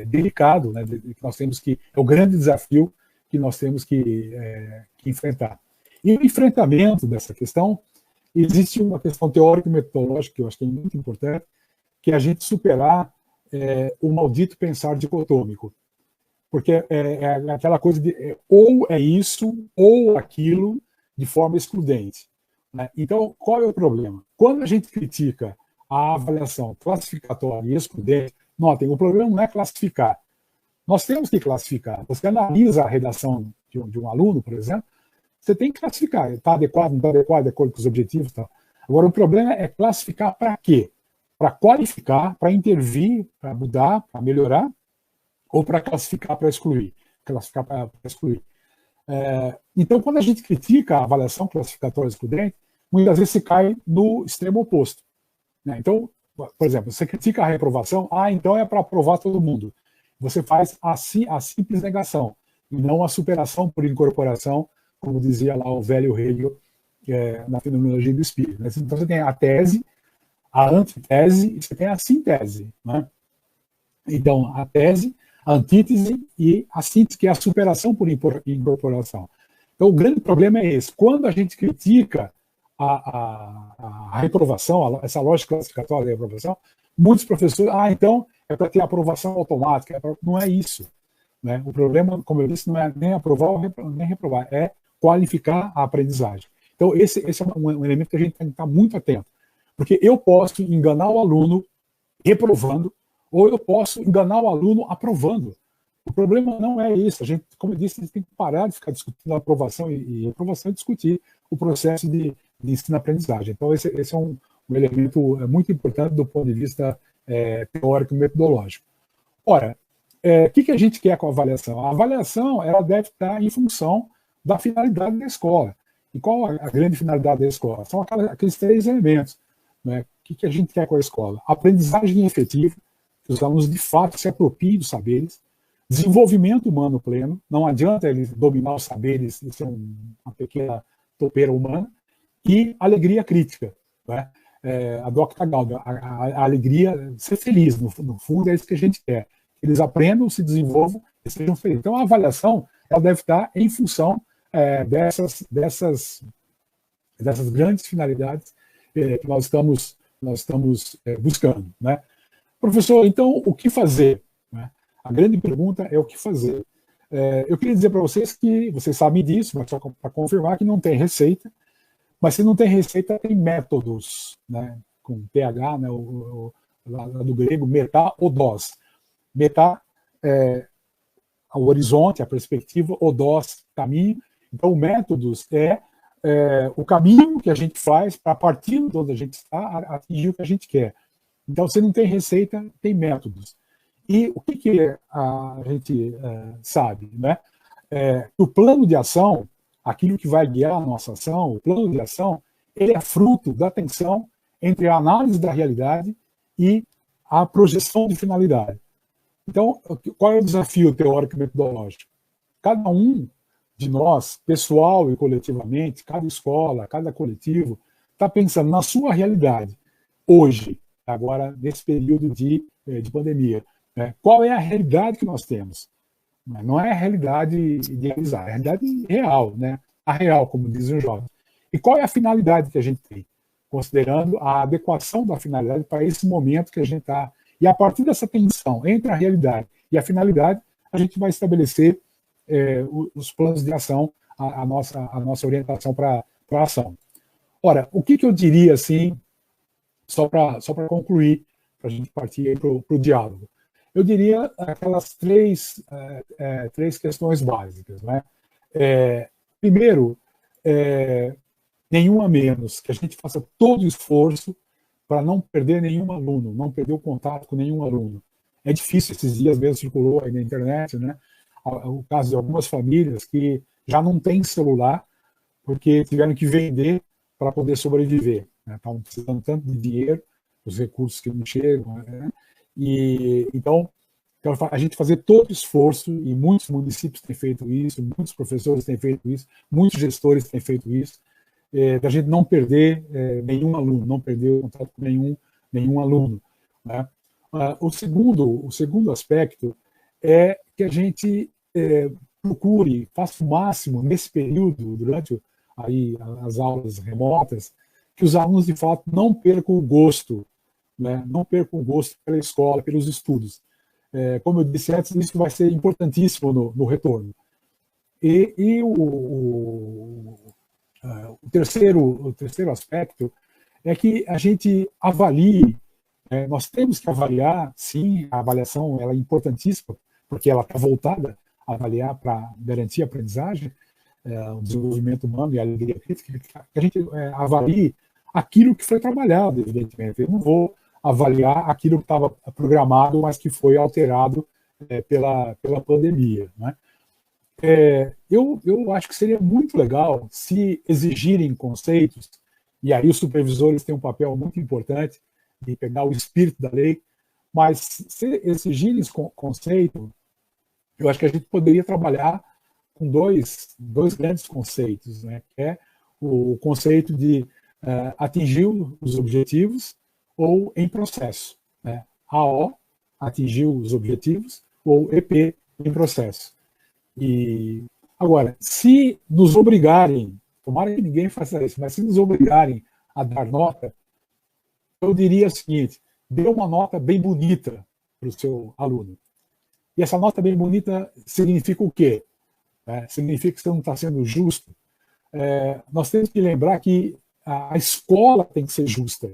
delicado, né? Que nós temos que é o grande desafio que nós temos que enfrentar. E no enfrentamento dessa questão, existe uma questão teórica e metodológica que eu acho que é muito importante, que é a gente superar o maldito pensar dicotômico. Porque é aquela coisa de ou é isso ou aquilo de forma excludente, né? Então, qual é o problema? Quando a gente critica a avaliação classificatória e excludente, notem, o problema não é classificar. Nós temos que classificar. Você analisa a redação de um aluno, por exemplo, você tem que classificar. Está adequado, não está adequado, de acordo com os objetivos. Tá. Agora, o problema é classificar para quê? Para qualificar, para intervir, para mudar, para melhorar, ou para classificar para excluir. Então, quando a gente critica a avaliação classificatória excludente, muitas vezes se cai no extremo oposto, né? Então, por exemplo, você critica a reprovação, então é para aprovar todo mundo. Você faz a simples negação, e não a superação por incorporação, como dizia lá o velho Hegel, na fenomenologia do espírito, né? Então você tem a tese, a antitese e você tem a sintese, né? Então, a tese, a antítese e a síntese, que é a superação por incorporação. Então, o grande problema é esse. Quando a gente critica a reprovação, essa lógica classificatória da reprovação, muitos professores, então é para ter aprovação automática. Não é isso, né? O problema, como eu disse, não é nem aprovar ou nem reprovar, é qualificar a aprendizagem. Então, esse é um elemento que a gente tem que estar muito atento. Porque eu posso enganar o aluno reprovando, ou eu posso enganar o aluno aprovando. O problema não é isso. A gente, como eu disse, a gente tem que parar de ficar discutindo a aprovação e reprovação e discutir o processo de ensino-aprendizagem. Então, esse é um elemento muito importante do ponto de vista teórico e metodológico. Ora, o que a gente quer com a avaliação? A avaliação ela deve estar em função da finalidade da escola. E qual a grande finalidade da escola? São aqueles 3 elementos, né? O que a gente quer com a escola? Aprendizagem efetiva, que os alunos de fato se apropriem dos saberes, desenvolvimento humano pleno, não adianta ele dominar os saberes e ser uma pequena topeira humana, e alegria crítica, né? A Dr. Galdo, a alegria, ser feliz, no fundo é isso que a gente quer. Eles aprendam, se desenvolvam e sejam felizes. Então a avaliação ela deve estar em função dessas grandes finalidades que nós estamos buscando, né? Professor, então o que fazer, né? A grande pergunta é o que fazer. Eu queria dizer para vocês que vocês sabem disso, mas só para confirmar que não tem receita, mas se não tem receita, tem métodos, né? Com PH, né? Lá do grego, meta, odos. Meta o horizonte, a perspectiva, odos, caminho. Então, métodos o caminho que a gente faz para, a partir de onde a gente está, atingir o que a gente quer. Então, se não tem receita, tem métodos. E o que a gente sabe, né? O plano de ação, aquilo que vai guiar a nossa ação, o plano de ação, ele é fruto da tensão entre a análise da realidade e a projeção de finalidade. Então, qual é o desafio teórico e metodológico? Cada um de nós, pessoal e coletivamente, cada escola, cada coletivo, está pensando na sua realidade, hoje, agora, nesse período de pandemia. Né? Qual é a realidade que nós temos? Não é a realidade idealizada, é a realidade real, né? A real, como dizem os jovens. E qual é a finalidade que a gente tem? Considerando a adequação da finalidade para esse momento que a gente está. E a partir dessa tensão entre a realidade e a finalidade, a gente vai estabelecer os planos de ação, a nossa orientação para a ação. Ora, o que eu diria, assim, só para concluir, para a gente partir para o diálogo? Eu diria aquelas três questões básicas, né? Primeiro, nenhum a menos, que a gente faça todo o esforço para não perder nenhum aluno, não perder o contato com nenhum aluno. É difícil, esses dias mesmo circulou aí na internet, né? O caso de algumas famílias que já não têm celular porque tiveram que vender para poder sobreviver, né? Estavam precisando tanto de dinheiro, os recursos que não chegam, né? E então a gente fazer todo o esforço, e muitos municípios têm feito isso, muitos professores têm feito isso, muitos gestores têm feito isso, da gente não perder nenhum aluno, não perder o contato com nenhum aluno, né? O segundo aspecto é que a gente procure, faça o máximo nesse período, durante aí as aulas remotas, que os alunos de fato não percam o gosto, né? Não percam o gosto pela escola, pelos estudos. Como eu disse antes, isso vai ser importantíssimo no retorno. E o terceiro aspecto é que a gente avalie, nós temos que avaliar, sim, a avaliação ela é importantíssima, porque ela está voltada a avaliar para garantir a aprendizagem, o desenvolvimento humano e a alegria crítica, que a gente avalie aquilo que foi trabalhado, evidentemente. Eu não vou avaliar aquilo que estava programado, mas que foi alterado pela pandemia, né? Eu acho que seria muito legal se exigirem conceitos, e aí os supervisores têm um papel muito importante de pegar o espírito da lei, mas se exigirem conceito, eu acho que a gente poderia trabalhar com dois grandes conceitos, né? Que é o conceito de atingir os objetivos ou em processo, né? AO, atingiu os objetivos, ou EP, em processo. E agora, se nos obrigarem, tomara que ninguém faça isso, mas se nos obrigarem a dar nota, eu diria o seguinte: dê uma nota bem bonita para o seu aluno. E essa nota bem bonita significa o quê? Significa que você não está sendo justo. Nós temos que lembrar que a escola tem que ser justa.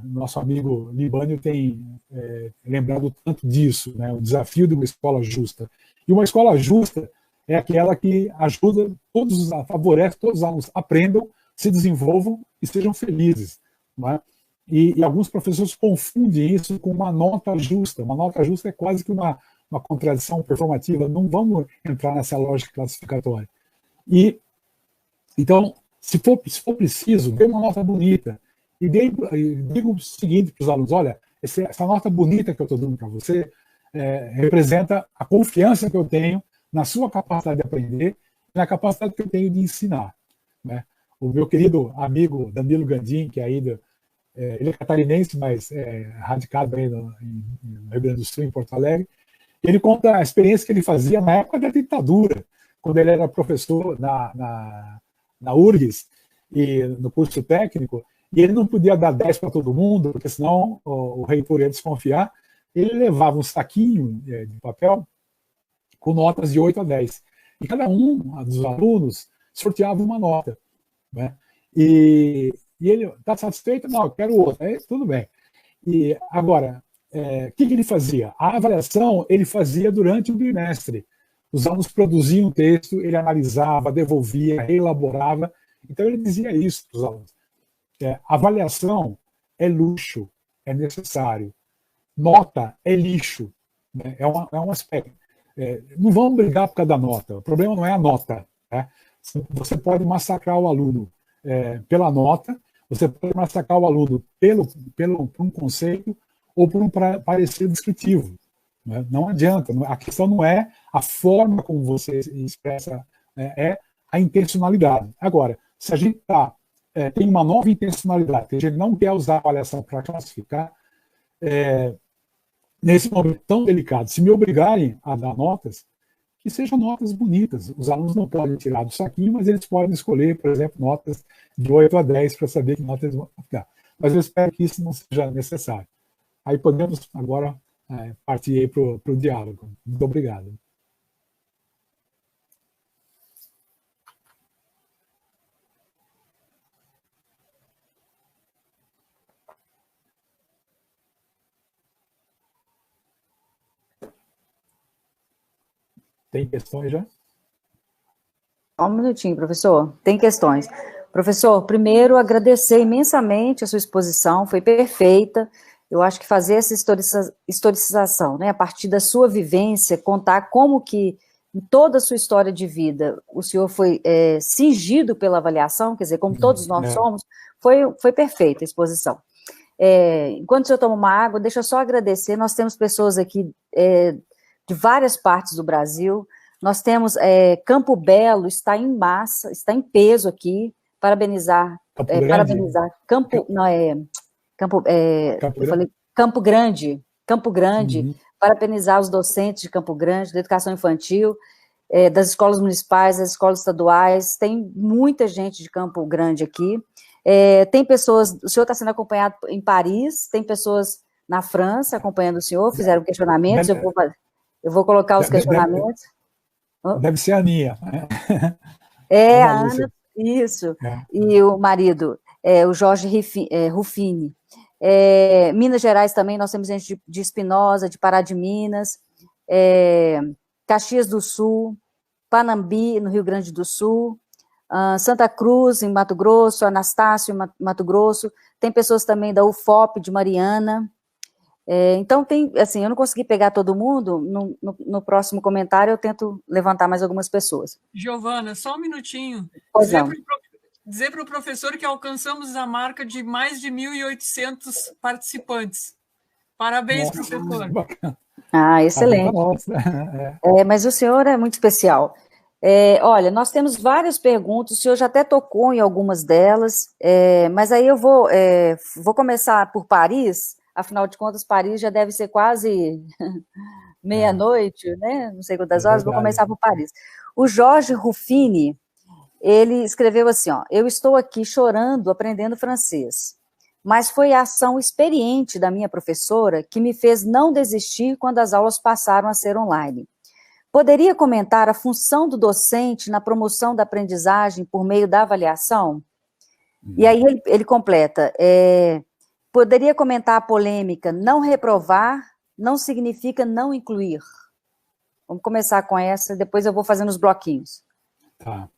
Nosso amigo Libânio tem lembrado tanto disso, né? O desafio de uma escola justa. E uma escola justa é aquela que ajuda favorece todos os alunos aprendam, se desenvolvam e sejam felizes, não é? E alguns professores confundem isso com uma nota justa. Uma nota justa é quase que uma contradição performativa. Não vamos entrar nessa lógica classificatória. E então, se for preciso, dê uma nota bonita. E digo o seguinte para os alunos: olha, essa nota bonita que eu estou dando para você representa a confiança que eu tenho na sua capacidade de aprender e na capacidade que eu tenho de ensinar, né? O meu querido amigo Danilo Gandim, que é aí ele é catarinense, mas radicado aí no Rio Grande do Sul, em Porto Alegre, ele conta a experiência que ele fazia na época da ditadura, quando ele era professor na URGS e no curso técnico, e ele não podia dar 10 para todo mundo, porque senão o reitor ia desconfiar. Ele levava um saquinho de papel com notas de 8 a 10. E cada um dos alunos sorteava uma nota, né? E ele está satisfeito? Não, eu quero outra. Tudo bem. E agora, o que ele fazia? A avaliação ele fazia durante o bimestre. Os alunos produziam um texto, ele analisava, devolvia, reelaborava. Então ele dizia isso para os alunos: avaliação é luxo, é necessário. Nota é lixo, né? É um aspecto. Não vamos brigar por causa da nota. O problema não é a nota, né? Você pode massacrar o aluno pela nota, você pode massacrar o aluno por um conceito ou por um parecer descritivo, né? Não adianta. A questão não é a forma como você expressa, é a intencionalidade. Agora, se a gente tem uma nova intencionalidade, que a gente não quer usar a avaliação para classificar, nesse momento tão delicado, se me obrigarem a dar notas, que sejam notas bonitas. Os alunos não podem tirar do saquinho, mas eles podem escolher, por exemplo, notas de 8 a 10 para saber que notas eles vão ficar. Mas eu espero que isso não seja necessário. Aí podemos agora partir para o diálogo. Muito obrigado. Tem questões já? Só um minutinho, professor. Tem questões. Professor, primeiro, agradecer imensamente a sua exposição, foi perfeita. Eu acho que fazer essa historicização, né, a partir da sua vivência, contar como que, em toda a sua história de vida, o senhor foi cingido pela avaliação, quer dizer, como todos nós somos, foi perfeita a exposição. Enquanto o senhor toma uma água, deixa eu só agradecer. Nós temos pessoas aqui de várias partes do Brasil. Nós temos Campo Belo, está em massa, está em peso aqui. Parabenizar. Campo Grande. Uhum. Parabenizar os docentes de Campo Grande, da educação infantil, das escolas municipais, das escolas estaduais. Tem muita gente de Campo Grande aqui. Tem pessoas, o senhor está sendo acompanhado em Paris, tem pessoas na França acompanhando o senhor, fizeram questionamentos, eu vou colocar os questionamentos. Deve ser a Aninha. A Ana, isso. E o marido, o Jorge Rufini. Minas Gerais também, nós temos gente de Espinosa, de Pará de Minas, Caxias do Sul, Panambi, no Rio Grande do Sul, Santa Cruz, em Mato Grosso, Anastácio, em Mato Grosso. Tem pessoas também da UFOP, de Mariana. Então, assim, eu não consegui pegar todo mundo, no próximo comentário eu tento levantar mais algumas pessoas. Giovana, só um minutinho. Pois não. Dizer para o professor que alcançamos a marca de mais de 1.800 participantes. Parabéns, professor. Excelente. Mas o senhor é muito especial. Olha, nós temos várias perguntas, o senhor já até tocou em algumas delas, mas aí eu vou começar por Paris. Afinal de contas, Paris já deve ser quase meia-noite, né? Não sei quantas horas, vou começar por Paris. O Jorge Ruffini, ele escreveu assim, ó: eu estou aqui chorando, aprendendo francês, mas foi a ação experiente da minha professora que me fez não desistir quando as aulas passaram a ser online. Poderia comentar a função do docente na promoção da aprendizagem por meio da avaliação? E aí ele completa, poderia comentar a polêmica: não reprovar não significa não incluir. Vamos começar com essa, depois eu vou fazendo os bloquinhos. Tá.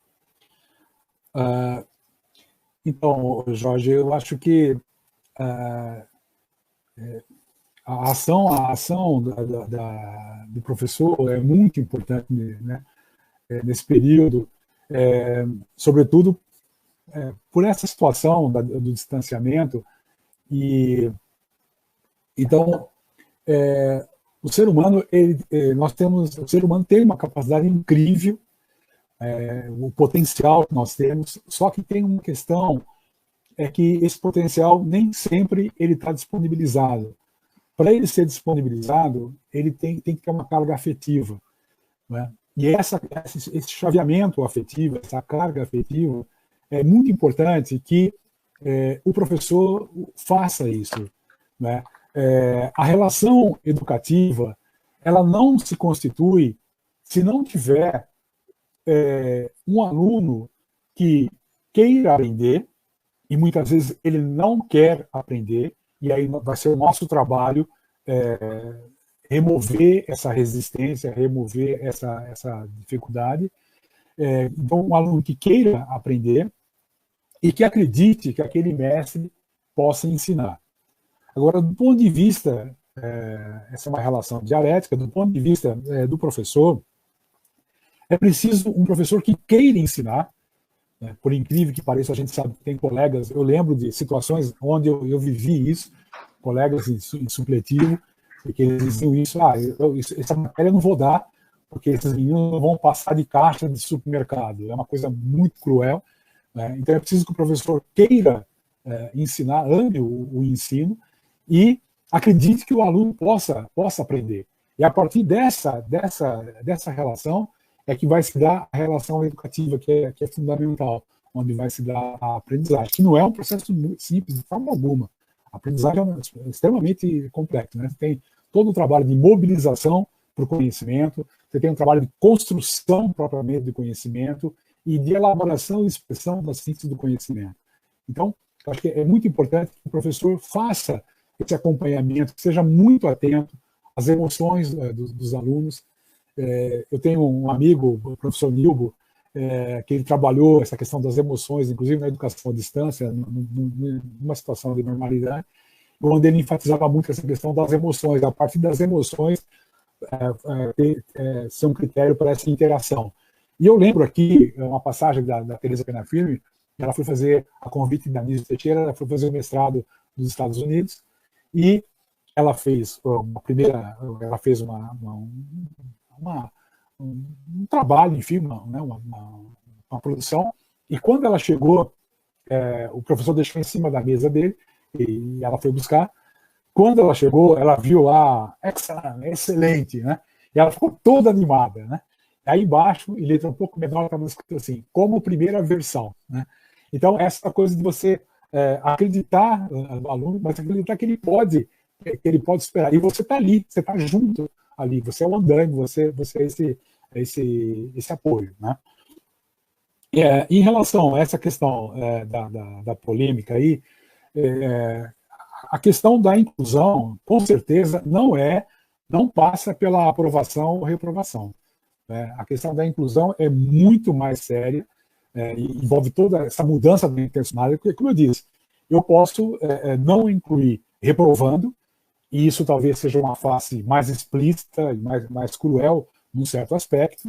Então, Jorge, eu acho que a ação do professor é muito importante, né, nesse período, sobretudo por essa situação do distanciamento. E então o ser humano o ser humano tem uma capacidade incrível, o potencial que nós temos, só que tem uma questão, que esse potencial nem sempre ele está disponibilizado. Para ele ser disponibilizado, ele tem que ter uma carga afetiva, né? E esse chaveamento afetivo, essa carga afetiva, é muito importante que o professor faça isso, né? A relação educativa, ela não se constitui se não tiver um aluno que queira aprender, e muitas vezes ele não quer aprender, e aí vai ser o nosso trabalho remover essa resistência, remover essa dificuldade. Então, um aluno que queira aprender e que acredite que aquele mestre possa ensinar. Agora, do ponto de vista, essa é uma relação dialética, do ponto de vista do professor, é preciso um professor que queira ensinar. Por incrível que pareça, a gente sabe que tem colegas, eu lembro de situações onde eu vivi isso, colegas em supletivo, porque eles diziam isso: essa matéria eu não vou dar, porque esses meninos não vão passar de caixa de supermercado. É uma coisa muito cruel, né? Então é preciso que o professor queira ensinar, ame o ensino e acredite que o aluno possa aprender. E a partir dessa relação é que vai se dar a relação educativa, que é fundamental, onde vai se dar a aprendizagem, que não é um processo muito simples de forma alguma. A aprendizagem é extremamente complexo, né? Você tem todo o trabalho de mobilização para o conhecimento, você tem um trabalho de construção propriamente do conhecimento e de elaboração e expressão da síntese do conhecimento. Então, eu acho que é muito importante que o professor faça esse acompanhamento, que seja muito atento às emoções dos alunos. Eu tenho um amigo, o professor Nilbo, que ele trabalhou essa questão das emoções, inclusive na educação à distância, numa situação de normalidade, onde ele enfatizava muito essa questão das emoções, a partir das emoções ser um critério para essa interação. E eu lembro aqui uma passagem da Teresa Penafirme, ela foi fazer, a convite da Anísio Teixeira, ela foi fazer o mestrado nos Estados Unidos, e ela fez um trabalho, enfim, uma produção, e quando ela chegou, o professor deixou em cima da mesa dele, e ela foi buscar. Quando ela chegou, ela viu lá, excelente, né? E ela ficou toda animada, né? Aí embaixo, em letra um pouco menor, estava escrito assim: como primeira versão, né? Então, essa coisa de você acreditar no aluno, mas acreditar que ele pode esperar. E você está ali, você está junto ali, você é o andaime, você é esse apoio, né? Em relação a essa questão da polêmica aí, a questão da inclusão, com certeza, não passa pela aprovação ou reprovação, né? A questão da inclusão é muito mais séria, e envolve toda essa mudança da intencionalidade, porque, como eu disse, eu posso não incluir reprovando e isso talvez seja uma face mais explícita e mais cruel, num certo aspecto,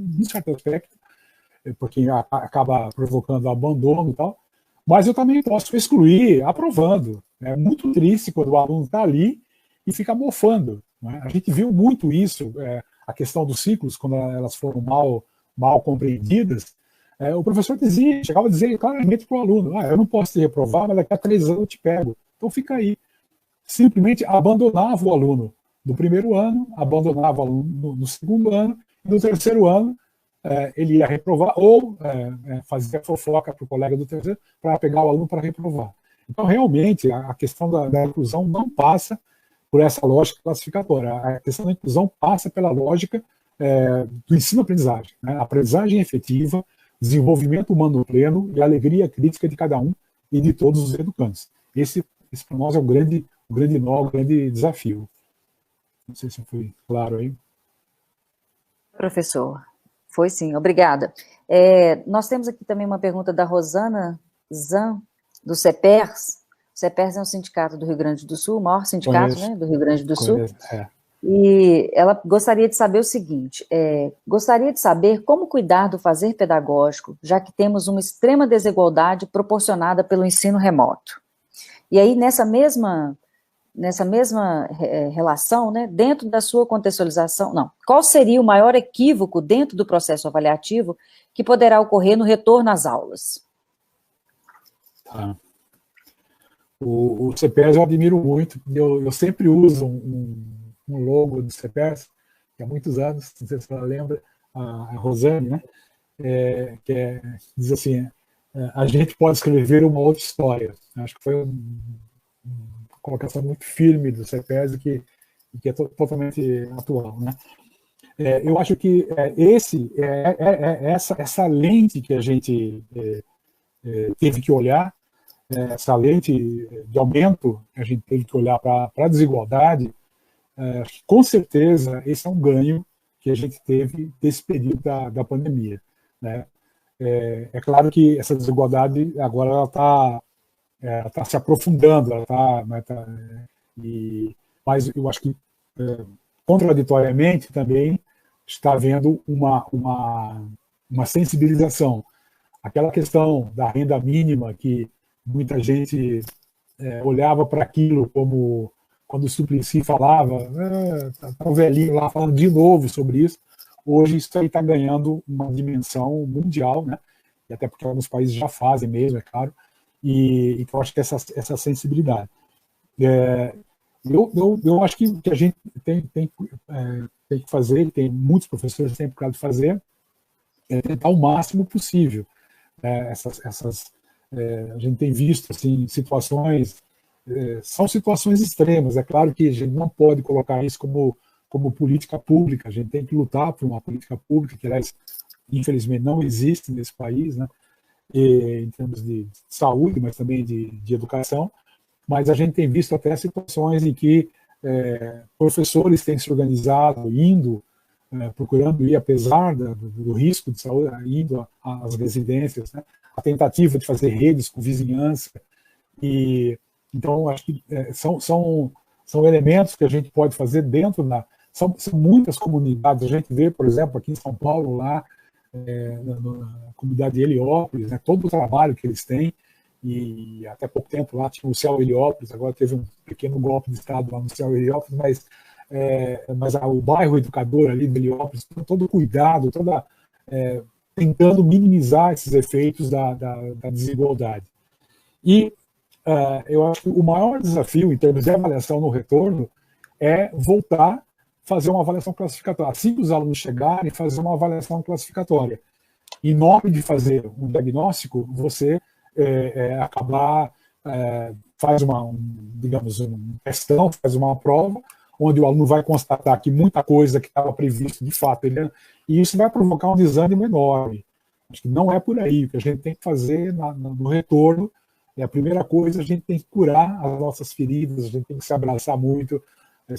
porque acaba provocando abandono e tal, mas eu também posso excluir aprovando. É muito triste quando o aluno está ali e fica mofando. Né? A gente viu muito isso, a questão dos ciclos, quando elas foram mal compreendidas, o professor chegava a dizer claramente para o aluno, eu não posso te reprovar, mas daqui a 3 anos eu te pego. Então fica aí. Simplesmente abandonava o aluno no primeiro ano, abandonava o aluno no segundo ano, e no terceiro ano ele ia reprovar, ou fazia fofoca para o colega do terceiro para pegar o aluno para reprovar. Então, realmente, a questão da inclusão não passa por essa lógica classificatória. A questão da inclusão passa pela lógica do ensino-aprendizagem. Né? Aprendizagem efetiva, desenvolvimento humano pleno e alegria crítica de cada um e de todos os educantes. Esse para nós é o grande nó, o grande desafio. Não sei se foi claro aí. Professor, foi sim, obrigada. Nós temos aqui também uma pergunta da Rosana Zan, do CEPERS. O CEPERS é um sindicato do Rio Grande do Sul, o maior sindicato, né, do Rio Grande do Sul. E ela gostaria de saber o seguinte, gostaria de saber como cuidar do fazer pedagógico, já que temos uma extrema desigualdade proporcionada pelo ensino remoto. E aí, nessa mesma relação, né, dentro da sua contextualização, qual seria o maior equívoco dentro do processo avaliativo que poderá ocorrer no retorno às aulas? Tá. O CEPERS eu admiro muito, eu sempre uso um logo do CEPERS, que há muitos anos, não sei se ela lembra, a Rosane, né, diz assim, a gente pode escrever uma outra história. Acho que foi uma colocação muito firme do CEPERS e que é totalmente atual. Né? Eu acho que essa lente que a gente teve que olhar, essa lente de aumento que a gente teve que olhar para a desigualdade, com certeza esse é um ganho que a gente teve desse período da pandemia. Né? É claro que essa desigualdade agora ela está se aprofundando, mas eu acho que contraditoriamente também está havendo uma sensibilização. Aquela questão da renda mínima que muita gente olhava para aquilo como quando o Suplicy falava, tá um velhinho lá falando de novo sobre isso. Hoje isso aí está ganhando uma dimensão mundial, né? E até porque alguns países já fazem mesmo, é claro. E então acho que essa sensibilidade. Eu acho que a gente tem que fazer, tem muitos professores que têm procurado fazer, tentar o máximo possível. A gente tem visto assim, situações, são situações extremas. É claro que a gente não pode colocar isso como política pública, a gente tem que lutar por uma política pública, que, aliás, infelizmente não existe nesse país, né? Em termos de saúde, mas também de educação. Mas a gente tem visto até situações em que professores têm se organizado, procurando ir, apesar do risco de saúde, indo às residências, né? A tentativa de fazer redes com vizinhança. Então, acho que são elementos que a gente pode fazer dentro São muitas comunidades. A gente vê, por exemplo, aqui em São Paulo, lá, na comunidade de Heliópolis, né, todo o trabalho que eles têm, e até pouco tempo lá tinha o Céu Heliópolis, agora teve um pequeno golpe de Estado lá no Céu Heliópolis, mas o bairro educador ali de Heliópolis, todo o cuidado, tentando minimizar esses efeitos da desigualdade. E eu acho que o maior desafio em termos de avaliação no retorno é voltar fazer uma avaliação classificatória. Assim que os alunos chegarem, fazer uma avaliação classificatória. Em nome de fazer um diagnóstico, você faz digamos, um questão, faz uma prova, onde o aluno vai constatar que muita coisa que estava previsto, de fato, e isso vai provocar um desânimo enorme. Acho que não é por aí. O que a gente tem que fazer no retorno a primeira coisa, a gente tem que curar as nossas feridas, a gente tem que se abraçar muito. Não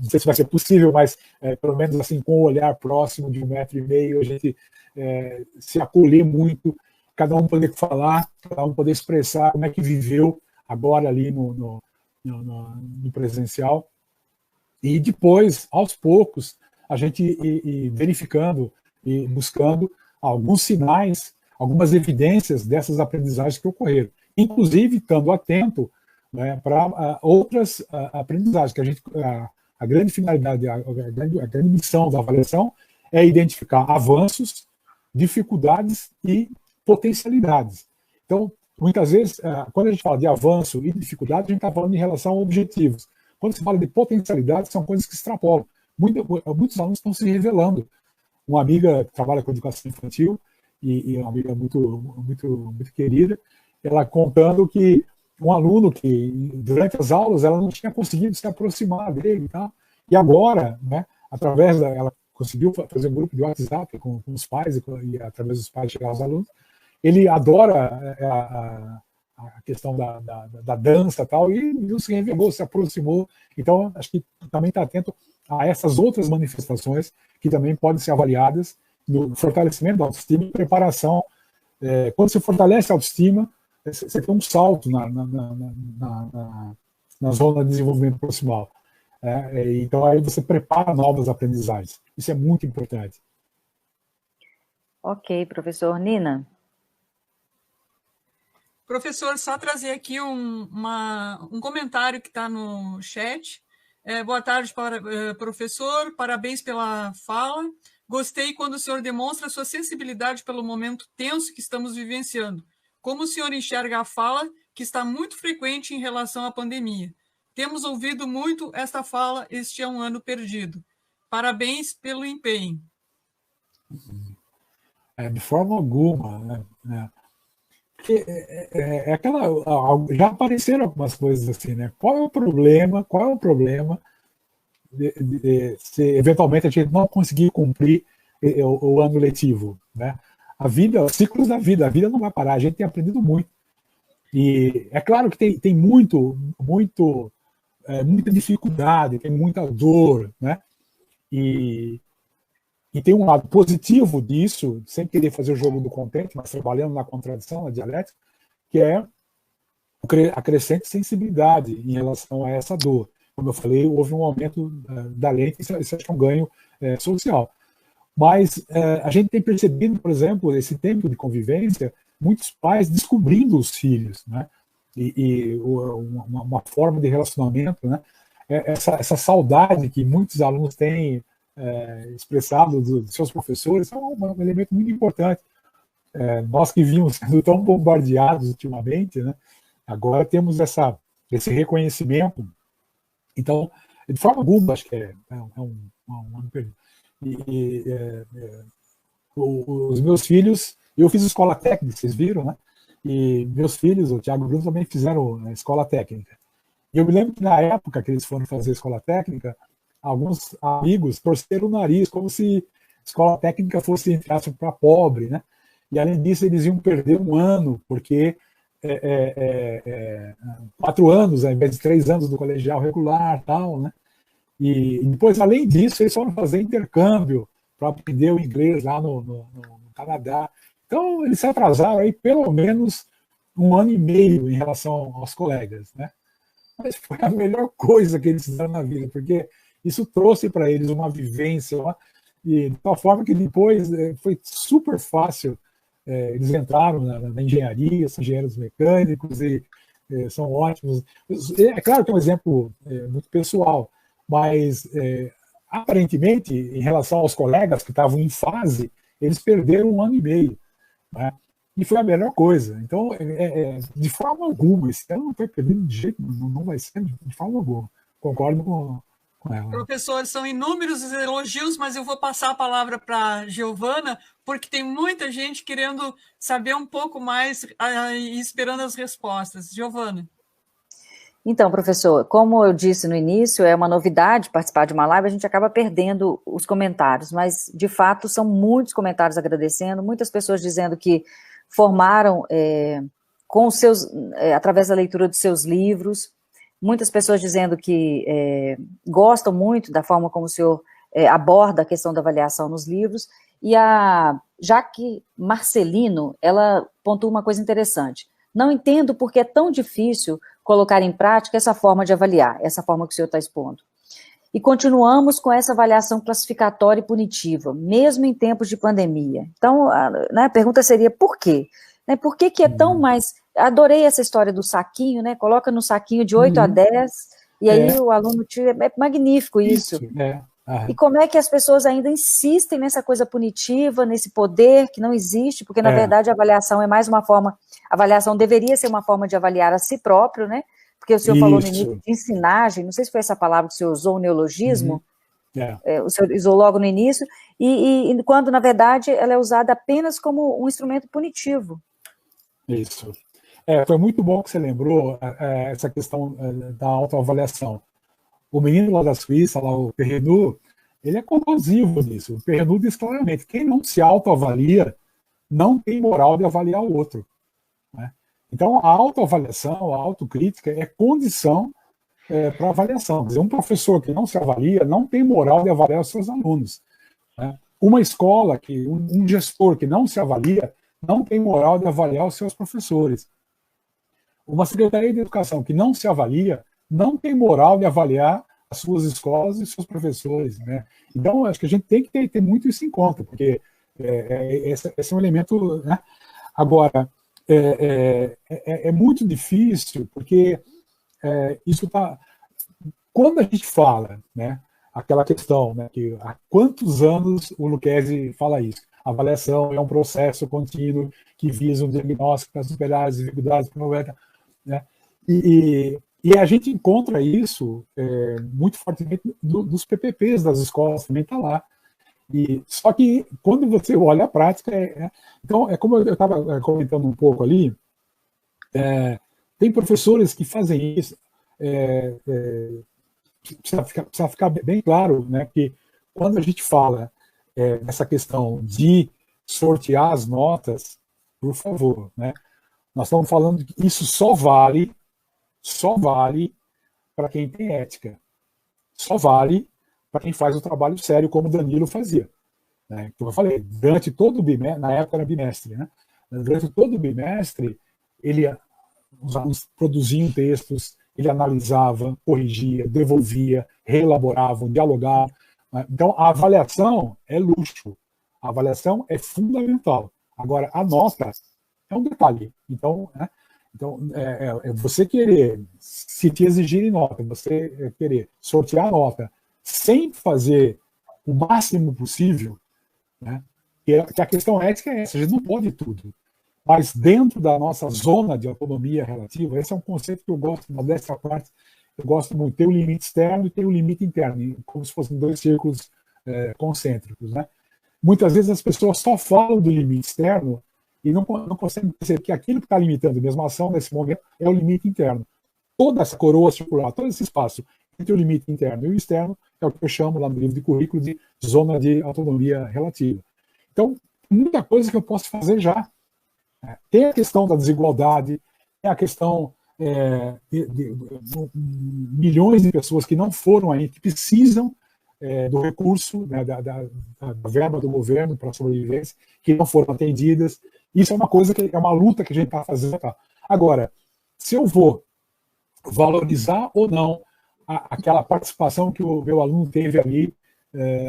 sei se vai ser possível, mas pelo menos assim, com o olhar próximo de 1,5 metro, a gente se acolher muito, cada um poder falar, cada um poder expressar como é que viveu agora ali no presencial. E depois, aos poucos, a gente ir verificando e buscando alguns sinais, algumas evidências dessas aprendizagens que ocorreram. Inclusive, estando atento, né, para outras aprendizagens, que a grande finalidade, a grande missão da avaliação é identificar avanços, dificuldades e potencialidades. Então, muitas vezes, quando a gente fala de avanço e dificuldade, a gente está falando em relação a objetivos. Quando se fala de potencialidades, são coisas que extrapolam. Muitos alunos estão se revelando. Uma amiga que trabalha com educação infantil, e uma amiga muito querida, ela contando que um aluno que, durante as aulas, ela não tinha conseguido se aproximar dele, tá? E agora, né, ela conseguiu fazer um grupo de WhatsApp com os pais, e através dos pais chegar aos alunos. Ele adora a questão da dança e tal, e não se revelou, se aproximou. Então, acho que também está atento a essas outras manifestações que também podem ser avaliadas no fortalecimento da autoestima e preparação. Quando você fortalece a autoestima, você tem um salto na zona de desenvolvimento proximal. Então, aí você prepara novas aprendizagens. Isso é muito importante. Ok, professor. Nina? Professor, só trazer aqui um comentário que está no chat. Boa tarde, professor. Parabéns pela fala. Gostei quando o senhor demonstra sua sensibilidade pelo momento tenso que estamos vivenciando. Como o senhor enxerga a fala que está muito frequente em relação à pandemia? Temos ouvido muito esta fala, este é um ano perdido. Parabéns pelo empenho. De forma alguma, né? Porque já apareceram algumas coisas assim, né? Qual é o problema se eventualmente a gente não conseguir cumprir o ano letivo, né? Os ciclos da vida, a vida não vai parar, a gente tem aprendido muito. E é claro que tem muita dificuldade, tem muita dor, né? E tem um lado positivo disso, sem querer fazer o jogo do contente, mas trabalhando na contradição, na dialética, que é a crescente sensibilidade em relação a essa dor. Como eu falei, houve um aumento da lente, isso é um ganho social. Mas a gente tem percebido, por exemplo, esse tempo de convivência, muitos pais descobrindo os filhos, né? E uma forma de relacionamento, né? Essa saudade que muitos alunos têm expressado dos seus professores é um elemento muito importante. Nós que vimos sendo tão bombardeados ultimamente, né? Agora temos esse reconhecimento. Então, de forma alguma, acho que é um ano perdido. Os meus filhos, eu fiz escola técnica, vocês viram, né? E meus filhos, o Thiago e o Bruno, também fizeram escola técnica. E eu me lembro que na época que eles foram fazer escola técnica, alguns amigos torceram o nariz, como se escola técnica fosse, entre aspas, para pobre, né? E além disso, eles iam perder um ano, porque 4 anos, ao invés de 3 anos do colegial regular, tal, né? E depois, além disso, eles foram fazer intercâmbio para aprender o inglês lá no Canadá. Então, eles se atrasaram aí pelo menos 1 ano e meio em relação aos colegas, né? Mas foi a melhor coisa que eles fizeram na vida, porque isso trouxe para eles uma vivência, e de tal forma que depois foi super fácil. Eles entraram na engenharia, são engenheiros mecânicos e são ótimos. É claro que é um exemplo muito pessoal, mas aparentemente, em relação aos colegas que estavam em fase, eles perderam 1 ano e meio, né? E foi a melhor coisa. Então, de forma alguma, esse ano não foi perdido de jeito nenhum, não vai ser de forma alguma. Concordo com ela. Professor, são inúmeros os elogios, mas eu vou passar a palavra para a Giovana, porque tem muita gente querendo saber um pouco mais e esperando as respostas. Giovana. Então, professor, como eu disse no início, é uma novidade participar de uma live, a gente acaba perdendo os comentários, mas, de fato, são muitos comentários agradecendo, muitas pessoas dizendo que formaram através da leitura de seus livros, muitas pessoas dizendo que gostam muito da forma como o senhor aborda a questão da avaliação nos livros, e a Jaque Marcelino, ela pontua uma coisa interessante. Não entendo porque é tão difícil colocar em prática essa forma de avaliar, essa forma que o senhor está expondo. e continuamos com essa avaliação classificatória e punitiva, mesmo em tempos de pandemia. Então, a pergunta seria por quê? Né, por que é tão mais... Adorei essa história do saquinho, né? Coloca no saquinho de 8 a 10, e aí o aluno tira... É magnífico isso. E como é que as pessoas ainda insistem nessa coisa punitiva, nesse poder que não existe, porque, na verdade, a avaliação é mais uma forma... A avaliação deveria ser uma forma de avaliar a si próprio, né? Porque o senhor falou no início de ensinagem, não sei se foi essa palavra que o senhor usou, o neologismo, o senhor usou logo no início, e quando, na verdade, ela é usada apenas como um instrumento punitivo. Isso. Foi muito bom que você lembrou essa questão da autoavaliação. O menino lá da Suíça, lá, o Perrenu, ele é conclusivo nisso. O Perrenu diz claramente, quem não se autoavalia não tem moral de avaliar o outro. Né? Então, a autoavaliação, a autocrítica é condição para avaliação. Quer dizer, um professor que não se avalia não tem moral de avaliar os seus alunos. Né? Uma escola, um gestor que não se avalia, não tem moral de avaliar os seus professores. Uma secretaria de educação que não se avalia, não tem moral de avaliar as suas escolas e seus professores. Né? Então, acho que a gente tem que ter muito isso em conta, porque esse é um elemento... Né? Agora, é muito difícil, porque isso está... Quando a gente fala, né, aquela questão, né, que há quantos anos o Lucchesi fala isso? A avaliação é um processo contínuo que visa um diagnóstico para superar as dificuldades, né? E a gente encontra isso muito fortemente nos PPPs das escolas, também está lá. Só que quando você olha a prática, então, como eu estava comentando um pouco ali, tem professores que fazem isso, precisa ficar bem claro, né, que quando a gente fala nessa questão de sortear as notas, por favor, né, nós estamos falando que isso só vale para quem tem ética, só vale para quem faz o trabalho sério, como o Danilo fazia. Né? Como eu falei, durante todo o bimestre, na época era bimestre, né? Durante todo o bimestre, os alunos produziam textos, ele analisava, corrigia, devolvia, reelaborava, dialogava. Né? Então, a avaliação é luxo, a avaliação é fundamental. Agora, a nota é um detalhe. Então, né? Você querer, se te exigirem nota, você querer sortear a nota sem fazer o máximo possível, né? Que a questão ética é essa, a gente não pode tudo. Mas dentro da nossa zona de autonomia relativa, esse é um conceito que eu gosto, modéstia à parte, eu gosto muito. Tem o limite externo e tem o limite interno, como se fossem dois círculos concêntricos. Né? Muitas vezes as pessoas só falam do limite externo e não conseguem perceber que aquilo que está limitando a mesma ação nesse momento é o limite interno. Toda essa coroa circular, todo esse espaço entre o limite interno e o externo é o que eu chamo lá no livro de currículo de zona de autonomia relativa. Então, muita coisa que eu posso fazer já. Tem a questão da desigualdade, tem a questão de milhões de pessoas que não foram aí, que precisam do recurso, né, da verba do governo para a sobrevivência, que não foram atendidas. Isso é uma coisa que é uma luta que a gente está fazendo. Tá? Agora, se eu vou valorizar ou não aquela participação que o meu aluno teve ali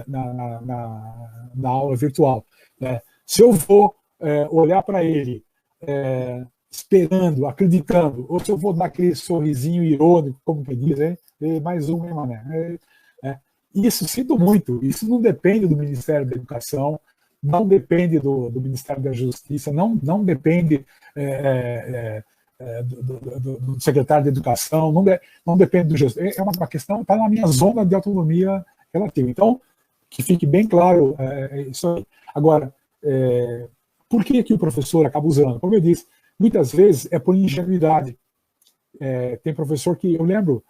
na aula virtual, né? Se eu vou olhar para ele esperando, acreditando, ou se eu vou dar aquele sorrisinho irônico, como que diz, mais um, hein, mané? Isso, sinto muito, isso não depende do Ministério da Educação, não depende do Ministério da Justiça, não depende do secretário de Educação, não depende do gestor. É uma questão, está na minha zona de autonomia relativa. Então, que fique bem claro isso aí. Agora, por que o professor acaba usando? Como eu disse, muitas vezes é por ingenuidade. Tem professor que, eu lembro,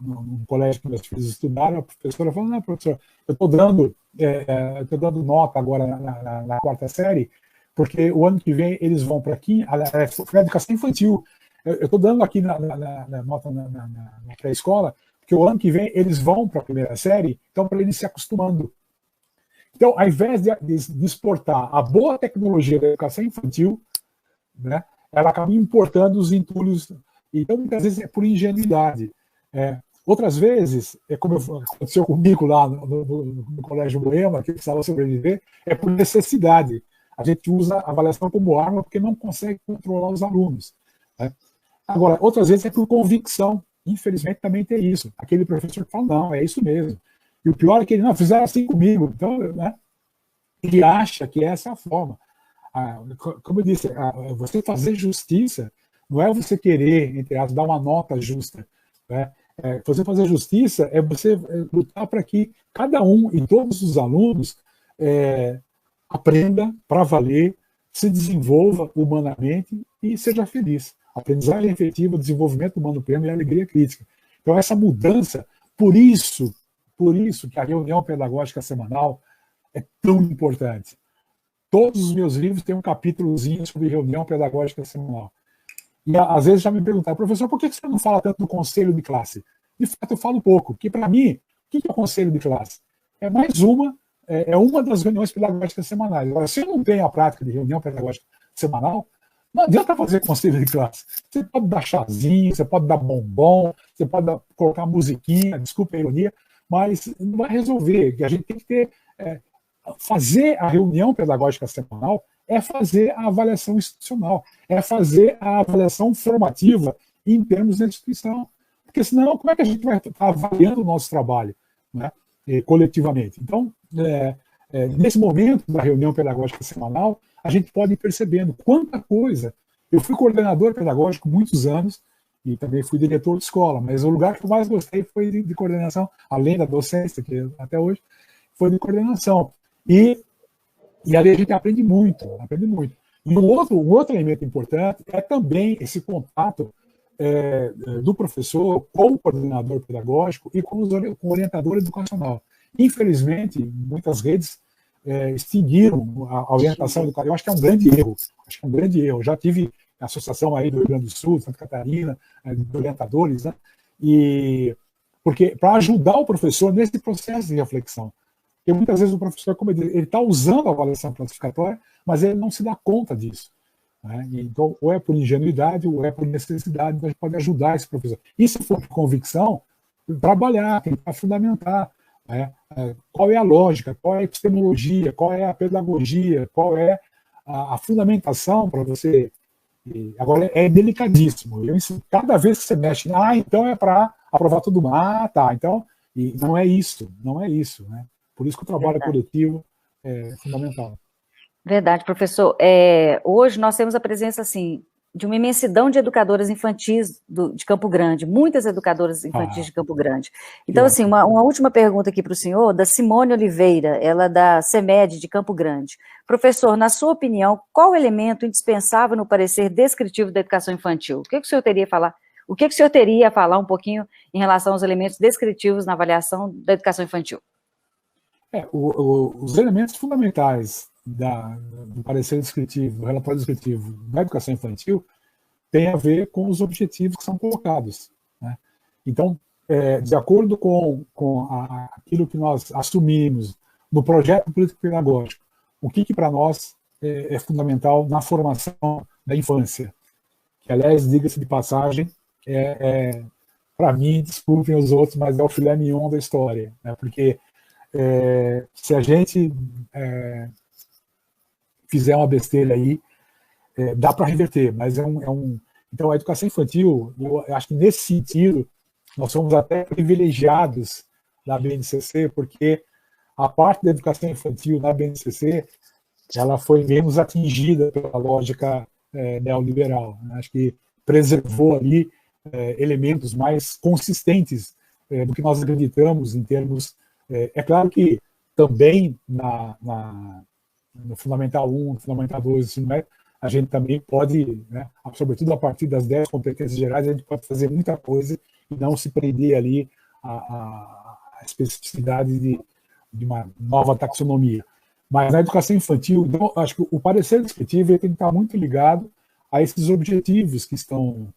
num colégio que meus filhos estudaram, a professora falou, não, professor, eu estou dando nota agora na quarta série, porque o ano que vem eles vão para a educação infantil. Eu estou dando aqui na nota na pré-escola, porque o ano que vem eles vão para a primeira série, então para eles se acostumando. Então, ao invés de exportar a boa tecnologia da educação infantil, né, ela acaba importando os entulhos. Então, muitas vezes é por ingenuidade. Outras vezes, como aconteceu comigo lá no Colégio Moema, que precisava sobreviver, é por necessidade. A gente usa a avaliação como arma porque não consegue controlar os alunos, né? Agora, outras vezes é por convicção. Infelizmente também tem isso. Aquele professor que fala, não, é isso mesmo. E o pior é que ele, não, fizeram assim comigo. Então, né, ele acha que essa é a forma. Como eu disse, você fazer justiça não é você querer, entre aspas, dar uma nota justa, né? Você fazer justiça é você lutar para que cada um e todos os alunos aprenda para valer, se desenvolva humanamente e seja feliz. Aprendizagem efetiva, desenvolvimento humano pleno e alegria crítica. Então, essa mudança, por isso que a reunião pedagógica semanal é tão importante. Todos os meus livros têm um capítulozinho sobre reunião pedagógica semanal. E às vezes já me perguntaram, professor, por que você não fala tanto do conselho de classe? De fato, eu falo pouco, porque para mim, o que é o conselho de classe? É mais uma das reuniões pedagógicas semanais. Agora, se eu não tenho a prática de reunião pedagógica semanal, não adianta fazer conselho de classe. Você pode dar chazinho, você pode dar bombom, você pode colocar musiquinha, desculpa a ironia, mas não vai resolver. A gente tem que ter... fazer a reunião pedagógica semanal é fazer a avaliação institucional, é fazer a avaliação formativa em termos da instituição. Porque senão, como é que a gente vai estar avaliando o nosso trabalho, né, coletivamente? Então, nesse momento da reunião pedagógica semanal, a gente pode ir percebendo quanta coisa. Eu fui coordenador pedagógico muitos anos e também fui diretor de escola, mas o lugar que eu mais gostei foi de coordenação, além da docência, que até hoje, foi de coordenação. E ali a gente aprende muito. E um outro elemento importante é também esse contato do professor com o coordenador pedagógico e com o orientador educacional. Infelizmente, muitas redes extinguiram a orientação educacional. Eu acho que é um grande erro. Eu já tive a associação aí do Rio Grande do Sul, Santa Catarina, de orientadores, né? Porque para ajudar o professor nesse processo de reflexão. Porque muitas vezes o professor, como ele está usando a avaliação classificatória, mas ele não se dá conta disso, né? Então, ou é por ingenuidade, ou é por necessidade, então a gente pode ajudar esse professor. E se for por convicção, trabalhar, tentar fundamentar, né? Qual é a lógica, qual é a epistemologia, qual é a pedagogia, qual é a fundamentação para você. Agora, é delicadíssimo. Cada vez que você mexe, então é para aprovar tudo. Tá, então, e não é isso, né? Por isso que o trabalho coletivo é fundamental. Verdade, professor. Hoje nós temos a presença, assim, de uma imensidão de educadoras infantis de Campo Grande, muitas educadoras infantis de Campo Grande. Então, assim, uma última pergunta aqui para o senhor, da Simone Oliveira, ela da CEMED de Campo Grande. Professor, na sua opinião, qual elemento indispensável no parecer descritivo da educação infantil? O que o senhor teria a falar? O que o senhor teria a falar um pouquinho em relação aos elementos descritivos na avaliação da educação infantil? Os elementos fundamentais do parecer descritivo, do relatório descritivo da educação infantil, tem a ver com os objetivos que são colocados, né? Então, de acordo com aquilo que nós assumimos no projeto político-pedagógico, o que para nós é fundamental na formação da infância, que, aliás, diga-se de passagem, para mim, desculpem os outros, mas é o filé mignon da história, né? Porque se a gente fizer uma besteira aí, dá para reverter, mas então a educação infantil, eu acho que nesse sentido, nós somos até privilegiados na BNCC, porque a parte da educação infantil na BNCC, ela foi menos atingida pela lógica neoliberal, né? Acho que preservou ali elementos mais consistentes do que nós acreditamos em termos. É claro que também no Fundamental 1, no Fundamental 2, ensino médio, a gente também pode, né, sobretudo a partir das 10 competências gerais, a gente pode fazer muita coisa e não se prender ali à especificidade de uma nova taxonomia. Mas na educação infantil, então, acho que o parecer descritivo tem que estar muito ligado a esses objetivos que estão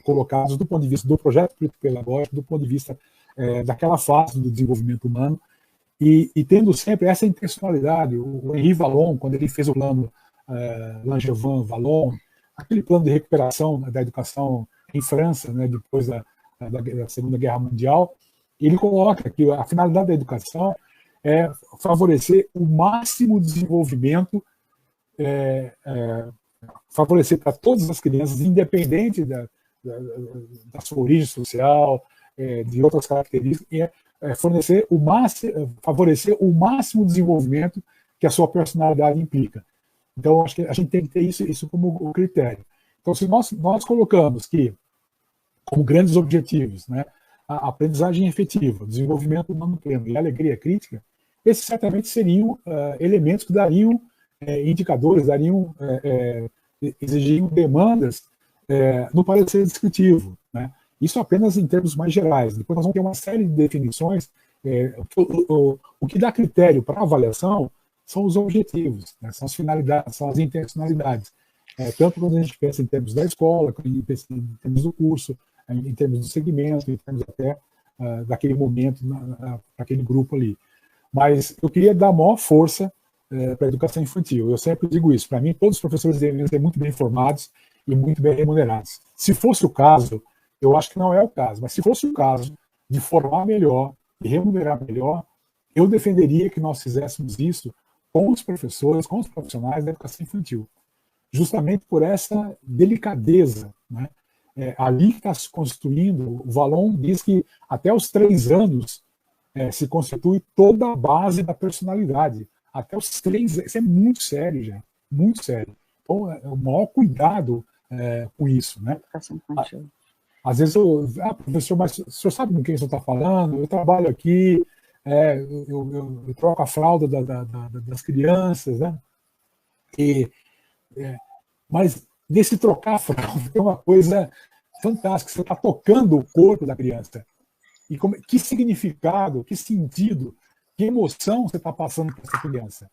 colocados do ponto de vista do projeto político-pedagógico, do ponto de vista daquela fase do desenvolvimento humano, e tendo sempre essa intencionalidade. O Henri Vallon, quando ele fez o plano Langevin-Vallon, aquele plano de recuperação da educação em França, né, depois da Segunda Guerra Mundial, ele coloca que a finalidade da educação é favorecer o máximo desenvolvimento, favorecer para todas as crianças, independente da sua origem social, de outras características, favorecer o máximo desenvolvimento que a sua personalidade implica. Então, acho que a gente tem que ter isso como o critério. Então, se nós colocamos que, como grandes objetivos, né, a aprendizagem efetiva, o desenvolvimento humano pleno e a alegria crítica, esses certamente seriam elementos que dariam indicadores, exigiriam demandas no parecer descritivo, né? Isso apenas em termos mais gerais. Depois nós vamos ter uma série de definições. O que dá critério para avaliação são os objetivos, né? São as finalidades, são as intencionalidades. Tanto quando a gente pensa em termos da escola, quando a gente pensa em termos do curso, em termos do segmento, em termos até daquele momento, naquele grupo ali. Mas eu queria dar maior força para a educação infantil. Eu sempre digo isso. Para mim, todos os professores deveriam ser muito bem formados e muito bem remunerados. Se fosse o caso, eu acho que não é o caso, mas se fosse o caso de formar melhor e remunerar melhor, eu defenderia que nós fizéssemos isso com os professores, com os profissionais da educação infantil. Justamente por essa delicadeza, né? Ali que está se constituindo, o Vallon diz que até os 3 anos se constitui toda a base da personalidade. Até os 3 anos, isso é muito sério, gente, muito sério. Então, o maior cuidado com isso, né? Educação infantil. Às vezes professor, mas o senhor sabe com quem o senhor está falando? Eu trabalho aqui, eu troco a fralda das crianças, né? Mas nesse trocar a fralda é uma coisa fantástica, você está tocando o corpo da criança. E que significado, que sentido, que emoção você está passando para essa criança?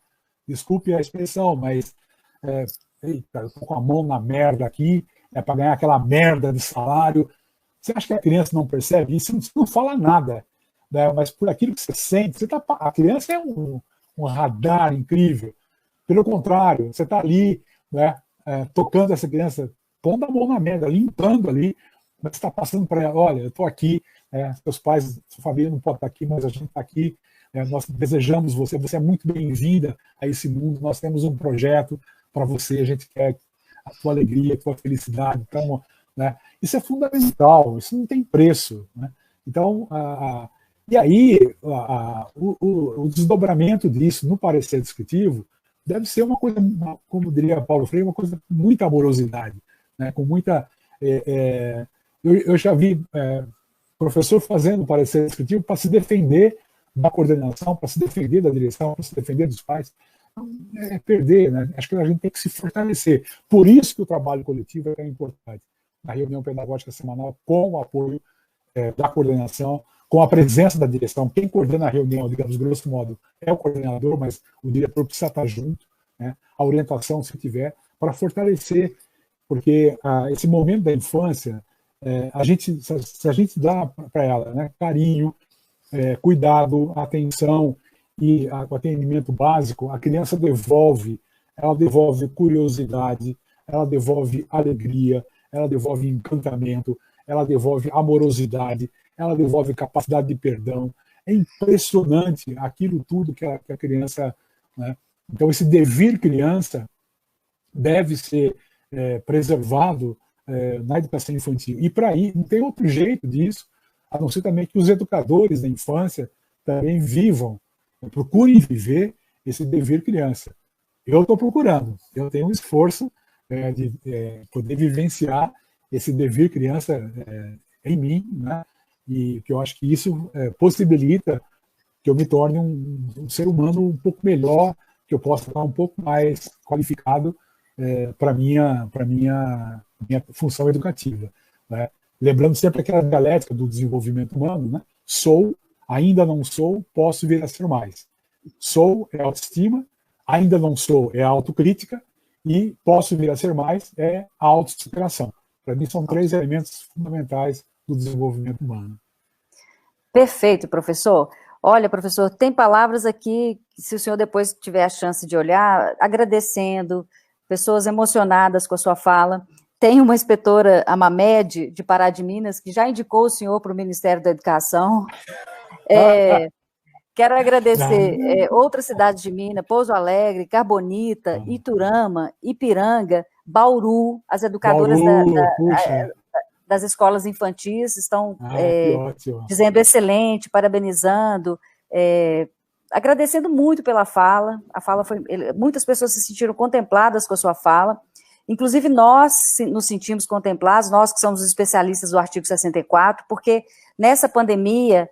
Desculpe a expressão, mas eita, eu estou com a mão na merda aqui, para ganhar aquela merda de salário. Você acha que a criança não percebe isso? Você não fala nada, né? Mas por aquilo que você sente, a criança é um radar incrível. Pelo contrário, você está ali, né, tocando essa criança, pondo a mão na merda, limpando ali, mas você está passando para ela, olha, eu estou aqui, seus pais, sua família não pode estar aqui, mas a gente está aqui, nós desejamos você é muito bem-vinda a esse mundo, nós temos um projeto para você, a gente quer a tua alegria, a tua felicidade, então, né, isso é fundamental, isso não tem preço, né? Então, e aí, o desdobramento disso no parecer descritivo deve ser uma coisa, como diria Paulo Freire, uma coisa com muita amorosidade, né? Com muita... eu já vi professor fazendo parecer descritivo para se defender da coordenação, para se defender da direção, para se defender dos pais. Perder, né? Acho que a gente tem que se fortalecer. Por isso que o trabalho coletivo é importante. Na reunião pedagógica semanal, com o apoio da coordenação, com a presença da direção. Quem coordena a reunião, digamos, grosso modo, é o coordenador, mas o diretor precisa estar junto, né? A orientação, se tiver, para fortalecer, porque esse momento da infância, se a gente dá para ela, né, carinho, cuidado, atenção e o atendimento básico, a criança ela devolve curiosidade, ela devolve alegria, ela devolve encantamento, ela devolve amorosidade, ela devolve capacidade de perdão. É impressionante aquilo tudo que a criança... Né? Então, esse devir criança deve ser preservado na educação infantil. E para aí, não tem outro jeito disso, a não ser também que os educadores da infância também procurem viver esse devir criança. Eu estou procurando, eu tenho um esforço de poder vivenciar esse devir criança em mim, né? E que eu acho que isso possibilita que eu me torne um ser humano um pouco melhor, que eu possa estar um pouco mais qualificado para a minha função educativa, né? Lembrando sempre aquela dialética do desenvolvimento humano, né? Sou, ainda não sou, posso vir a ser mais. Sou é autoestima, ainda não sou é autocrítica, e posso vir a ser mais é a autossuperação. Para mim, são 3 elementos fundamentais do desenvolvimento humano. Perfeito, professor. Olha, professor, tem palavras aqui, se o senhor depois tiver a chance de olhar, agradecendo, pessoas emocionadas com a sua fala. Tem uma inspetora, a Mamed, de Pará de Minas, que já indicou o senhor para o Ministério da Educação. Quero agradecer outras cidades de Minas, Pouso Alegre, Carbonita, Iturama, Ipiranga, Bauru, as educadoras das escolas infantis estão dizendo excelente, parabenizando, agradecendo muito pela fala. A fala foi, muitas pessoas se sentiram contempladas com a sua fala. Inclusive, nós nos sentimos contemplados, nós que somos especialistas do artigo 64, porque nessa pandemia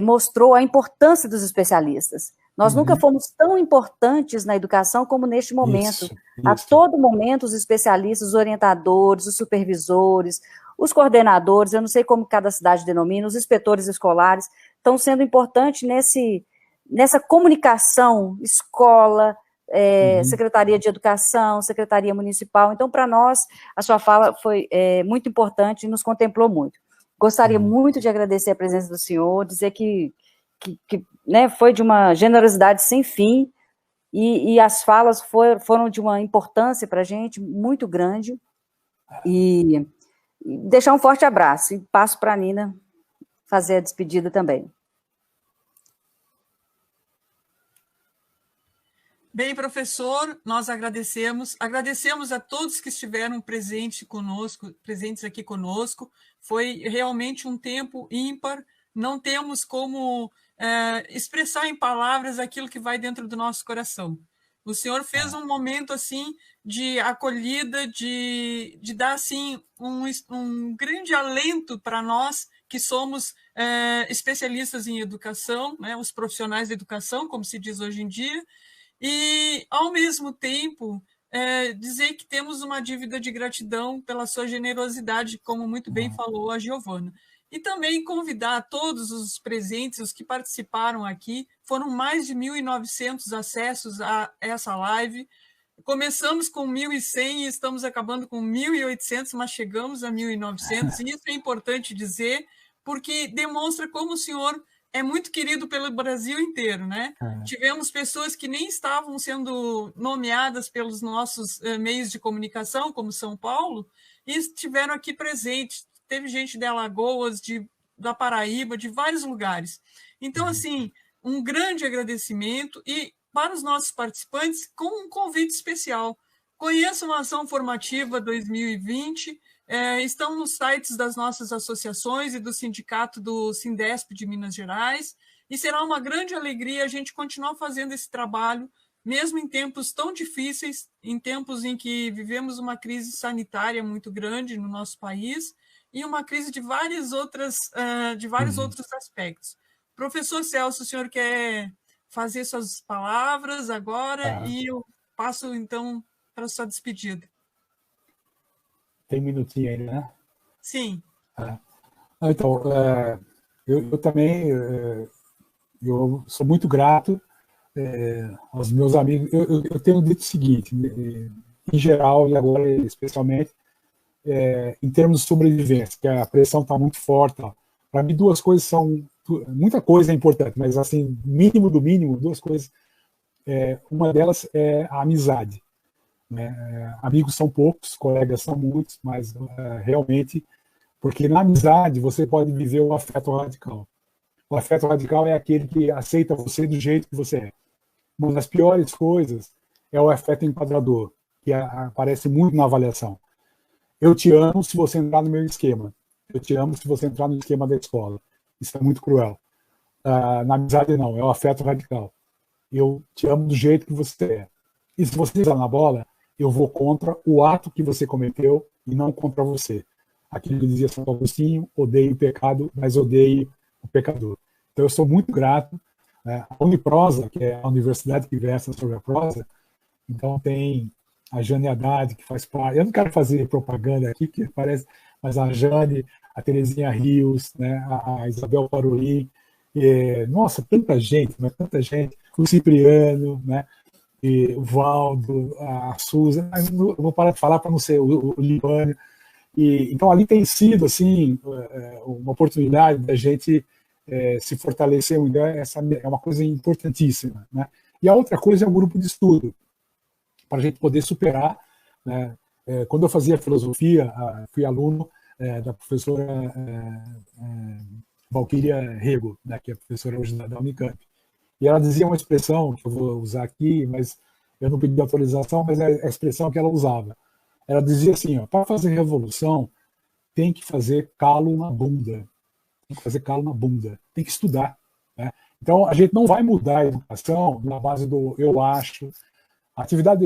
mostrou a importância dos especialistas. Nós nunca fomos tão importantes na educação como neste momento. Isso. A todo momento, os especialistas, os orientadores, os supervisores, os coordenadores, eu não sei como cada cidade denomina, os inspetores escolares, estão sendo importantes nessa comunicação, escola, Secretaria de Educação, Secretaria Municipal. Então, para nós, a sua fala foi muito importante e nos contemplou muito. Gostaria muito de agradecer a presença do senhor, dizer que né, foi de uma generosidade sem fim, e as falas foram de uma importância para a gente muito grande, e deixar um forte abraço, e passo para a Nina fazer a despedida também. Bem, professor, nós agradecemos a todos que estiveram presentes aqui conosco. Foi realmente um tempo ímpar, não temos como expressar em palavras aquilo que vai dentro do nosso coração. O senhor fez um momento assim de acolhida, de dar assim um grande alento para nós que somos especialistas em educação, né, os profissionais da educação, como se diz hoje em dia, e, ao mesmo tempo, dizer que temos uma dívida de gratidão pela sua generosidade, como muito bem falou a Giovana. E também convidar todos os presentes, os que participaram aqui, foram mais de 1.900 acessos a essa live. Começamos com 1.100 e estamos acabando com 1.800, mas chegamos a 1.900, e isso é importante dizer, porque demonstra como o senhor é muito querido pelo Brasil inteiro, né? Tivemos pessoas que nem estavam sendo nomeadas pelos nossos meios de comunicação, como São Paulo, e estiveram aqui presentes. Teve gente de Alagoas, da Paraíba, de vários lugares. Então, assim, um grande agradecimento, e para os nossos participantes, com um convite especial. Conheçam a Ação Formativa 2020, estão nos sites das nossas associações e do sindicato do Sindesp de Minas Gerais, e será uma grande alegria a gente continuar fazendo esse trabalho, mesmo em tempos tão difíceis, em tempos em que vivemos uma crise sanitária muito grande no nosso país, e uma crise de vários outros aspectos. Professor Celso, o senhor quer fazer suas palavras agora, e eu passo, então, para a sua despedida. Tem um minutinho aí, né? Sim. Então, eu também eu sou muito grato aos meus amigos. Eu tenho dito o seguinte, em geral, e agora especialmente, em termos de sobrevivência, que a pressão está muito forte. Para mim, duas coisas são... Muita coisa é importante, mas, assim, mínimo do mínimo, duas coisas. Uma delas é a amizade. Amigos são poucos, colegas são muitos, mas realmente, porque na amizade você pode viver o afeto radical. O afeto radical é aquele que aceita você do jeito que você é. Uma das piores coisas é o afeto enquadrador, que aparece muito na avaliação. Eu te amo se você entrar no meu esquema. Eu te amo se você entrar no esquema da escola. Isso é muito cruel. Na amizade não, é o afeto radical. Eu te amo do jeito que você é. E se você pisar na bola, eu vou contra o ato que você cometeu e não contra você. Aquilo que dizia Santo Agostinho, odeio o pecado, mas odeio o pecador. Então eu sou muito grato. A Uniprosa, que é a universidade que versa sobre a prosa, então tem a Jane Haddad, que faz parte... Eu não quero fazer propaganda aqui, porque parece... Mas a Jane, a Terezinha Rios, né, a Isabel Parolin, nossa, tanta gente, o Cipriano, né, e o Valdo, a Suza, eu vou parar de falar para não ser o Libânio. Então, ali tem sido assim, uma oportunidade da gente se fortalecer. Essa é uma coisa importantíssima. Né? E a outra coisa é o grupo de estudo, para a gente poder superar, né, Quando eu fazia filosofia, fui aluno da professora Valquíria Rego, né, que é professora hoje da Unicamp. E ela dizia uma expressão que eu vou usar aqui, mas eu não pedi autorização, mas é a expressão que ela usava. Ela dizia assim, para fazer revolução, tem que fazer calo na bunda. Tem que fazer calo na bunda. Tem que estudar. Né? Então, a gente não vai mudar a educação na base do eu acho. A atividade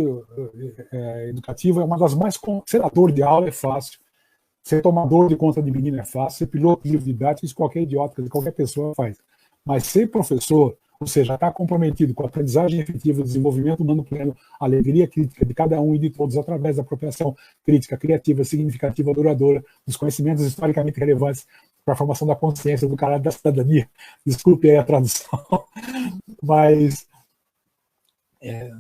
educativa é uma das mais... Ser ator de aula é fácil. Ser tomador de conta de menino é fácil. Ser piloto de livro didático, isso qualquer idiota, qualquer pessoa faz. Mas ser professor, ou seja, estar comprometido com a aprendizagem efetiva, o desenvolvimento humano pleno, a alegria crítica de cada um e de todos, através da apropriação crítica, criativa, significativa, duradoura, dos conhecimentos historicamente relevantes para a formação da consciência, do caráter da cidadania. Desculpe aí a tradução, mas,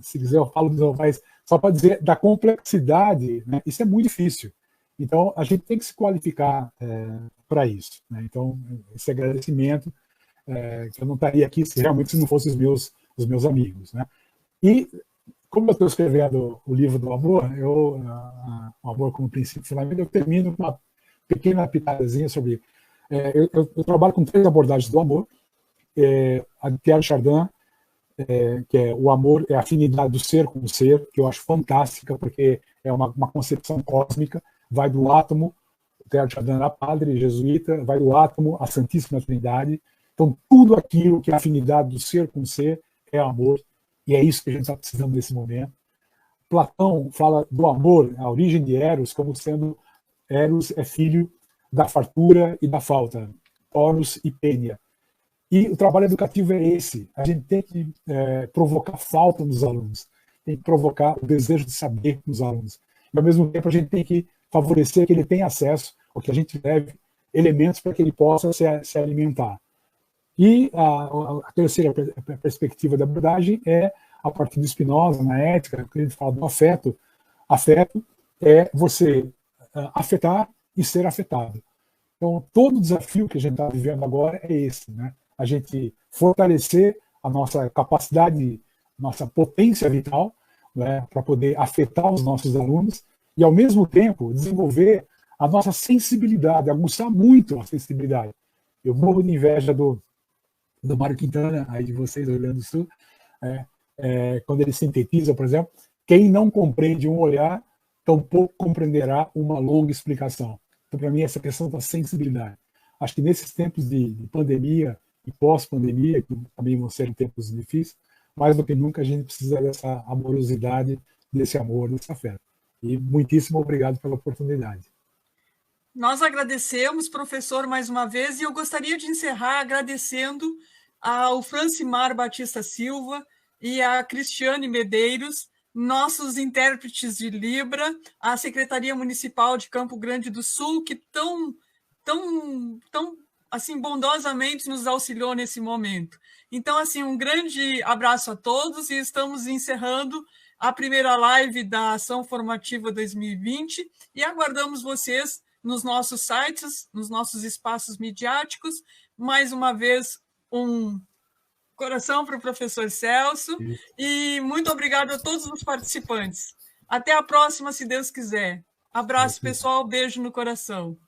se quiser eu falo de novo, mas só para dizer da complexidade, né, isso é muito difícil. Então, a gente tem que se qualificar para isso. Né? Então, esse agradecimento, que eu não estaria aqui se realmente não fossem os meus amigos. Né? E, como eu estou escrevendo o livro do amor, o amor como princípio fundamental, eu termino com uma pequena pitadazinha sobre... eu trabalho com 3 abordagens do amor. A de Pierre Chardin, que é o amor, é a afinidade do ser com o ser, que eu acho fantástica, porque é uma concepção cósmica, vai do átomo, o Pierre Chardin era padre jesuíta, vai do átomo à Santíssima Trindade. Então, tudo aquilo que é a afinidade do ser com o ser é amor, e é isso que a gente está precisando nesse momento. Platão fala do amor, a origem de Eros, como sendo Eros é filho da fartura e da falta, Horus e Pênia. E o trabalho educativo é esse, a gente tem que provocar falta nos alunos, tem que provocar o desejo de saber nos alunos. E, ao mesmo tempo, a gente tem que favorecer que ele tenha acesso, ou que a gente leve elementos para que ele possa se alimentar. E a terceira perspectiva da abordagem é, a partir de Spinoza, na ética, que a gente fala do afeto. Afeto é você afetar e ser afetado. Então, todo o desafio que a gente está vivendo agora é esse, né? A gente fortalecer a nossa capacidade, nossa potência vital, né, para poder afetar os nossos alunos e, ao mesmo tempo, desenvolver a nossa sensibilidade, aguçar muito a sensibilidade. Eu morro de inveja do Mário Quintana, aí de vocês, do Rio Grande do Sul, quando ele sintetiza, por exemplo, quem não compreende um olhar, tampouco compreenderá uma longa explicação. Então, para mim, essa questão da sensibilidade. Acho que nesses tempos de pandemia e pós-pandemia, que também vão ser tempos difíceis, mais do que nunca a gente precisa dessa amorosidade, desse amor, desse afeto. E muitíssimo obrigado pela oportunidade. Nós agradecemos, professor, mais uma vez, e eu gostaria de encerrar agradecendo ao Francimar Batista Silva e a Cristiane Medeiros, nossos intérpretes de Libra, a Secretaria Municipal de Campo Grande do Sul, que tão assim, bondosamente nos auxiliou nesse momento. Então, assim, um grande abraço a todos e estamos encerrando a primeira live da Ação Formativa 2020 e aguardamos vocês nos nossos sites, nos nossos espaços midiáticos. Mais uma vez, um coração para o professor Celso e muito obrigado a todos os participantes. Até a próxima, se Deus quiser. Abraço, pessoal, beijo no coração.